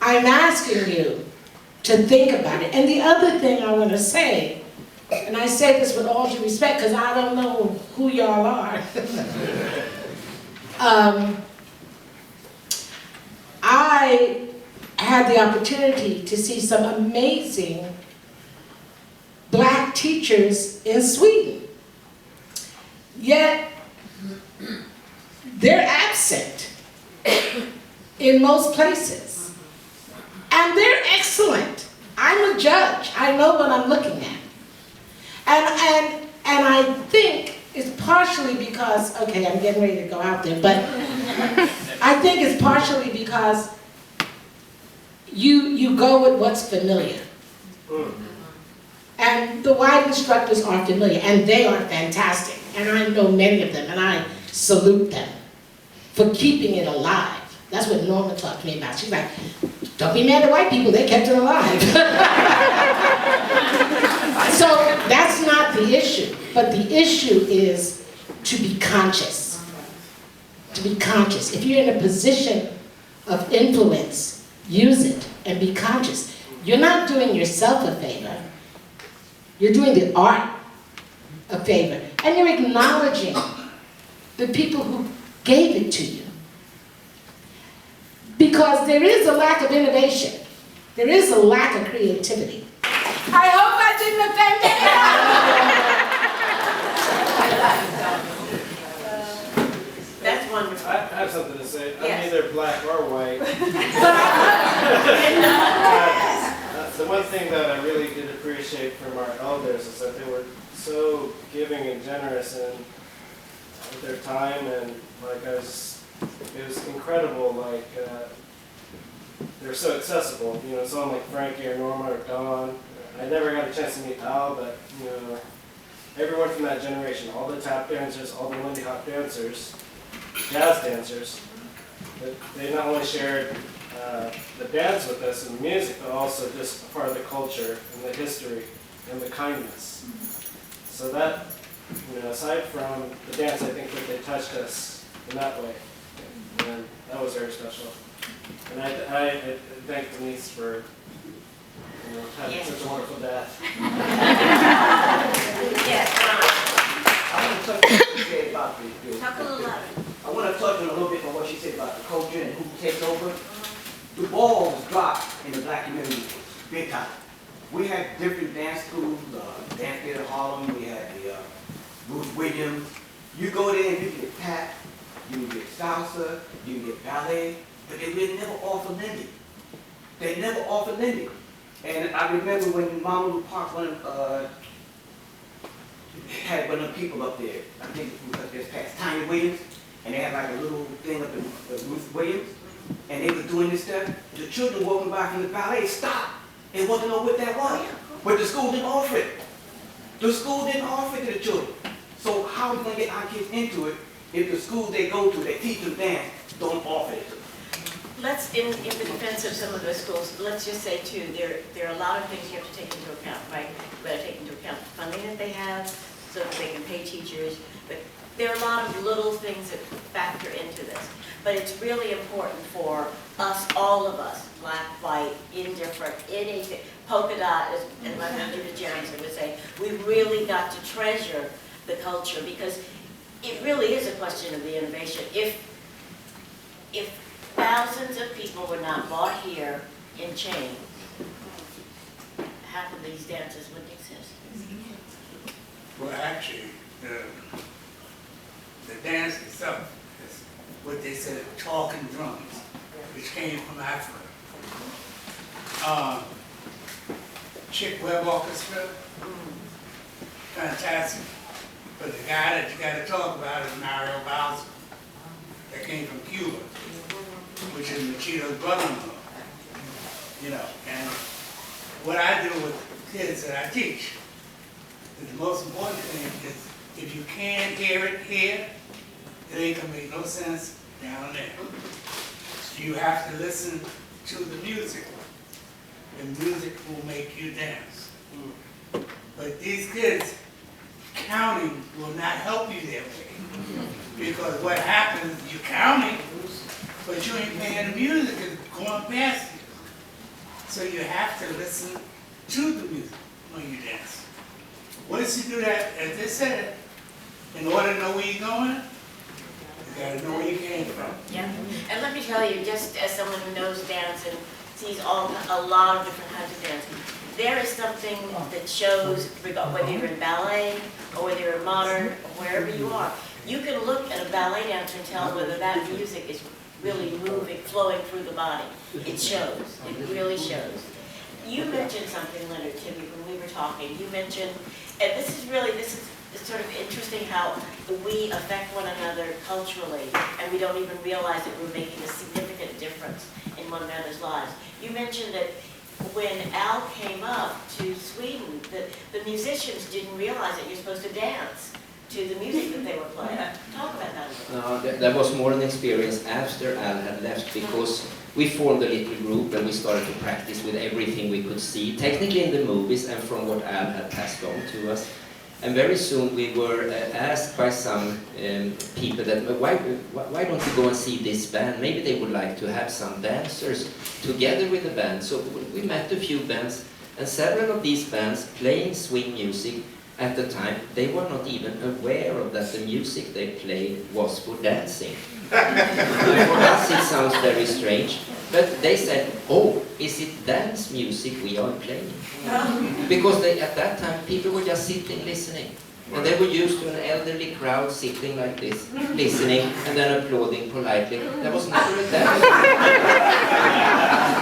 I'm asking you to think about it. And the other thing I want to say, and I say this with all due respect because I don't know who y'all are. I had the opportunity to see some amazing Black teachers in Sweden. Yet, they're absent in most places. And they're excellent. I'm a judge. I know what I'm looking at. And I think it's partially because, okay, I'm getting ready to go out there, but I think it's partially because you go with what's familiar. And the white instructors are familiar, and they are fantastic. And I know many of them, and I salute them for keeping it alive. That's what Norma talked to me about. She's like, don't be mad at white people, they kept it alive. So that's not the issue, but the issue is to be conscious. To be conscious. If you're in a position of influence, use it and be conscious. You're not doing yourself a favor. You're doing the art a favor. And you're acknowledging the people who gave it to you. Because there is a lack of innovation. There is a lack of creativity. I hope I didn't offend anyone. That's wonderful. I have something to say. Yes. I'm neither black or white. The one thing that I really did appreciate from our elders is that they were so giving and generous and with their time, and like it was incredible. Like they're so accessible. You know, someone like Frankie or Norma or Dawn. I never got a chance to meet Al, but you know, everyone from that generation, all the tap dancers, all the Lindy Hop dancers, jazz dancers, they not only shared the dance with us and the music, but also just part of the culture and the history and the kindness. So that, you know, aside from the dance, I think that they touched us in that way, and that was very special. And I thank Denise for, you know, having Yes. such a wonderful dad. Yes, I want to touch on what she said about the talk a little louder. I want to touch on a little bit on what she said about the culture and who takes over. The ball was dropped in the black community big time. We had different dance schools, Dance Theater Harlem, we had the Bruce Williams. You go there and you can get tap, you can get salsa, you can get ballet, but they really never offered Lindy. They never offered Lindy. And I remember when Mama Park had one of the people up there, I think it was past Tiny Williams, and they had like a little thing up in Ruth Williams, and they was doing this stuff. The children walking by from the ballet stopped and wanted to know what that was. But the school didn't offer it. The school didn't offer it to the children. So how are we going to get our kids into it if the schools they go to, they teach them dance, don't offer it to them? Let's, in the defense of some of those schools, let's just say too, there are a lot of things you have to take into account, right? You better take into account the funding that they have, so that they can pay teachers. But there are a lot of little things that factor into this, but it's really important for us, all of us, black, white, indifferent, anything, polka dot, and my friend Judith Johnson would say, we really got to treasure the culture, because it really is a question of the innovation. If thousands of people were not bought here in chains, half of these dances wouldn't exist. Well, actually, the dance itself is what they said, talking drums, which came from Africa. Chick Webb Orchestra, fantastic. But the guy that you got to talk about is Mario Bowser, that came from Cuba, which is Machito's brother-in-law. You know, and what I do with kids that I teach, the most important thing is if you can't hear it here, it ain't gonna make no sense down there. You have to listen to the music. The music will make you dance. But these kids, counting will not help you that way. Because what happens, you're counting, but you ain't paying the music, it's going past you. So you have to listen to the music when you dance. Once you do that, as they said, in order to know where you're going, you gotta know where you came from. Yeah, and let me tell you, just as someone who knows dance and sees a lot of different kinds of dancing, there is something that shows, whether you're in ballet or whether you're in modern, or wherever you are, you can look at a ballet dancer and tell whether that music is really moving, flowing through the body. It shows. It really shows. You mentioned something, Lennart, Timmy, when we were talking. You mentioned, and this is sort of interesting how we affect one another culturally, and we don't even realize that we're making a significant difference in one another's lives. You mentioned that when Al came up to Sweden, the musicians didn't realize that you're supposed to dance to the music that they were playing. Talk about that a little. No, that was more an experience after Al had left, because we formed a little group and we started to practice with everything we could see, technically in the movies and from what Al had passed on to us. And very soon we were asked by some people that, why don't you go and see this band? Maybe they would like to have some dancers together with the band. So we met a few bands, and several of these bands playing swing music at the time, they were not even aware of that the music they played was for dancing. For us it sounds very strange, but they said, oh, is it dance music we are playing? Because at that time people were just sitting listening. And they were used to an elderly crowd sitting like this, listening, and then applauding politely. There was never a dance.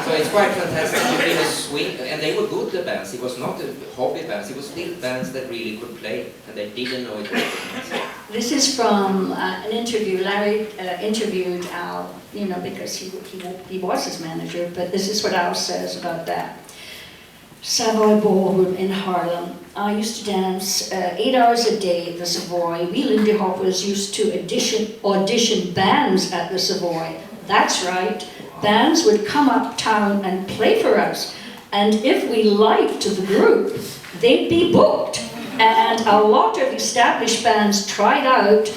So it's quite fantastic. You really swing, and they were good, the bands. It was not a hobby bands. It was still bands that really could play, and they didn't know it was bands. This is from an interview. Larry interviewed Al, you know, because he was his manager, but this is what Al says about that. Savoy Ballroom in Harlem. I used to dance 8 hours a day at the Savoy. We Lindy Hoppers used to audition bands at the Savoy. That's right. Bands would come uptown and play for us. And if we liked the group, they'd be booked. And a lot of established bands tried out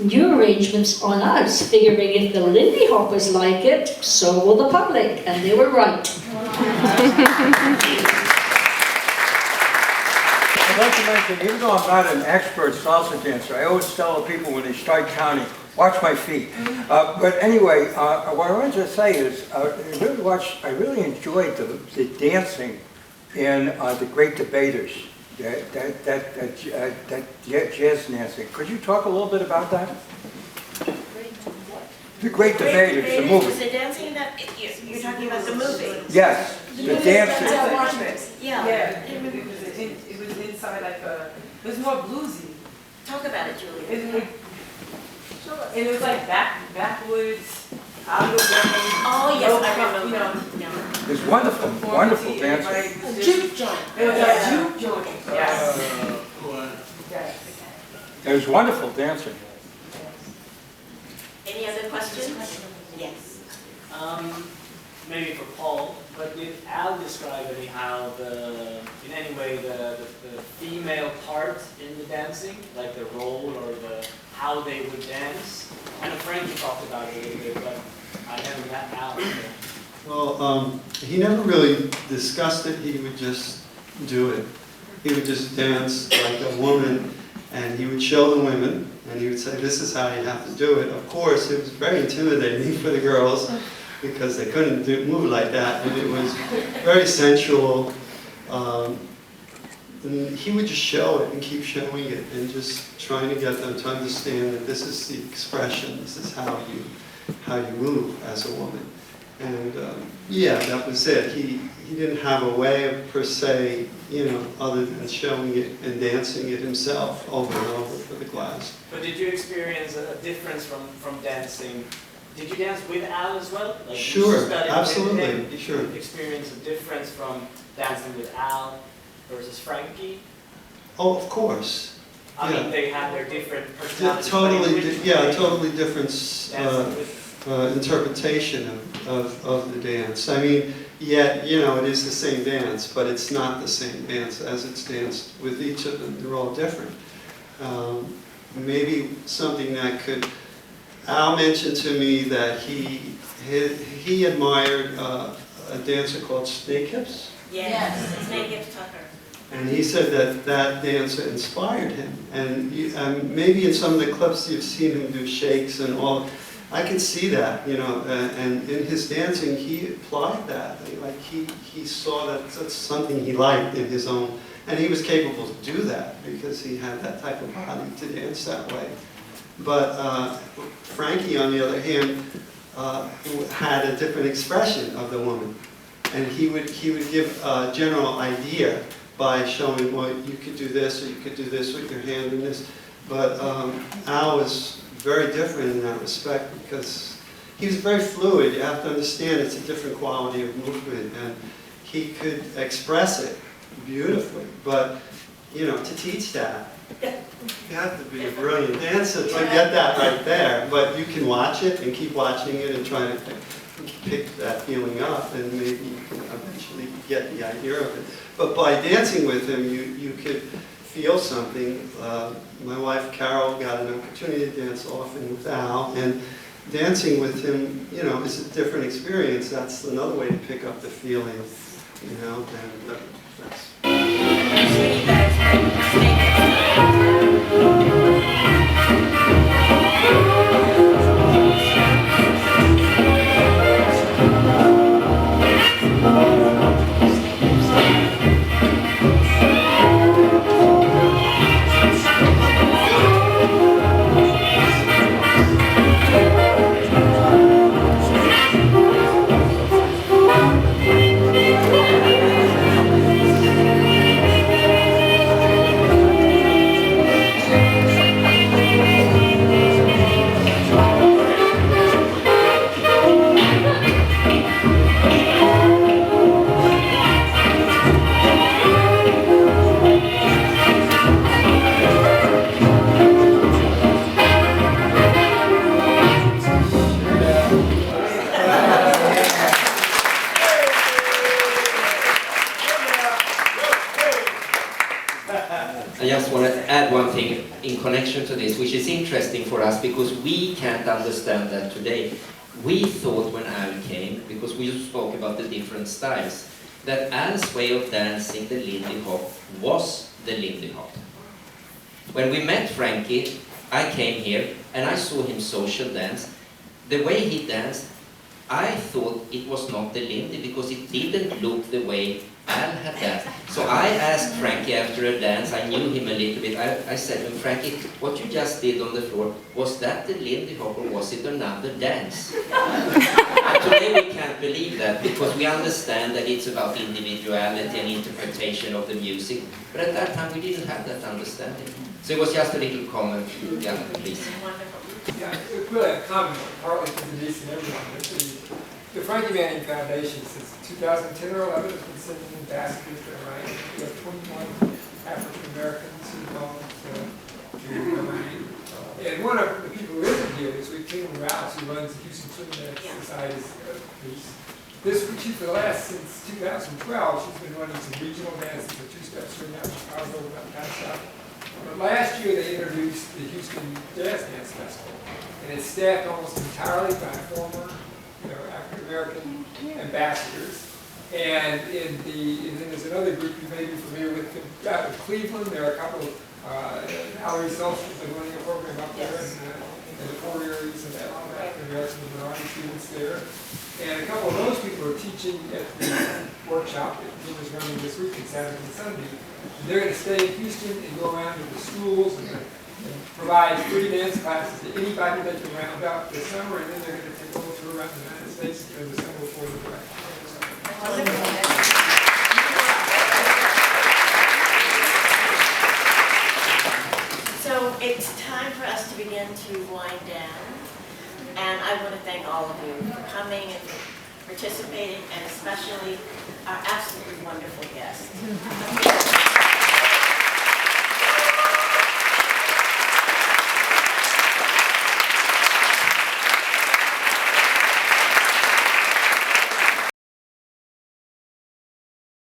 new arrangements on us, figuring if the Lindy Hoppers like it, so will the public. And they were right. I'd like to mention, even though I'm not an expert salsa dancer, I always tell people when they start counting, watch my feet. But anyway, what I wanted to say is, I really enjoyed the dancing in The Great Debaters, that jazz dancing. Could you talk a little bit about that? The Great Debaters, the movie. Was it dancing in that? You're talking about the movie? Yes, the dancing. Yeah. It was inside like a, it was more bluesy. Talk about it, Julia. It was like backwoods, out of the way. Oh, yes, I remember. It was wonderful, wonderful dancing. Juke joint. It was a juke joint, yes. It was wonderful dancing. Any other questions? Yes. Maybe for Paul, but did Al describe anyhow in any way the female part in the dancing, like the role or the how they would dance? I know Frankie talked about it a little bit, but I haven't gotten out of it. Well, he never really discussed it. He would just do it. He would just dance like a woman, and he would show the women, and he would say, this is how you have to do it. Of course, it was very intimidating for the girls because they couldn't move like that, and it was very sensual. And he would just show it and keep showing it and just trying to get them to understand that this is the expression, this is how you move as a woman. And yeah, that was it. He didn't have a way of, per se, you know, other than showing it and dancing it himself over and over for the class. But did you experience a difference from dancing? Did you dance with Al as well? Like Sure, you absolutely, did sure. you experience a difference from dancing with Al versus Frankie? Oh, of course. I Yeah. mean, they had their different personalities. Totally, but totally different interpretation of the dance. I mean, yet, you know, it is the same dance, but it's not the same dance as it's danced with each of them. They're all different. Maybe something that could, Al mentioned to me that he admired a dancer called Snake Hips. Yes, Snake Hips Tucker. And he said that that dance inspired him. And maybe in some of the clips you've seen him do shakes and all. I can see that, you know, and in his dancing he applied that. Like he saw that that's something he liked in his own, and he was capable to do that because he had that type of body to dance that way. But Frankie, on the other hand, had a different expression of the woman. And he would give a general idea by showing, well, you could do this, or you could do this with your hand and this. But Al was very different in that respect because he was very fluid. You have to understand it's a different quality of movement, and he could express it beautifully. But, you know, to teach that, you have to be a brilliant dancer to get that right there. But you can watch it and keep watching it and try to pick that feeling up, and maybe you can eventually get the idea of it. But by dancing with him, you could feel something. My wife Carol got an opportunity to dance often with Al, and dancing with him, you know, is a different experience. That's another way to pick up the feeling, you know, and that's. I just want to add one thing in connection to this, which is interesting for us because we can't understand that today. We thought when Al came, because we spoke about the different styles, that Al's way of dancing the Lindy Hop was the Lindy Hop. When we met Frankie, I came here and I saw him social dance. The way he danced, I thought it was not the Lindy because it didn't look the way Al had danced. So I asked Frankie after a dance, I knew him a little bit, I said to him, Frankie, what you just did on the floor, was that the Lindy Hop or was it another dance? And today we can't believe that because we understand that it's about individuality and interpretation of the music. But at that time we didn't have that understanding. So it was just a little comment. Yeah, please. Yeah, it's really a comment, partly to Denise and everyone. The Frankie Manning Foundation, since 2010 or 11, has been sending ambassadors there, right? We have 21 African Americans involved to Manning. And one of the people who isn't here is Caitlin Rouse, who runs the Houston Swimming Society's piece. For the last, since 2012, she's been running some regional dances, a two-step swing out in Chicago, down south. But last year they introduced the Houston Jazz Dance Festival, and it's staffed almost entirely by former, African American ambassadors. And then there's another group you may be familiar with out of Cleveland. There are a couple of Valerie Seltz has been running a program up there, and the poor areas and all that, and there are some minority students there. And a couple of those people are teaching at the workshop that Jim is running this week on Saturday and Sunday. And they're going to stay in Houston and go around to the schools and provide free dance classes to anybody they can round up this summer, and then they're going to take a little tour around the United States during the summer before the break. So it's time for us to begin to wind down, and I want to thank all of you for coming and for participating, and especially our absolutely wonderful guests.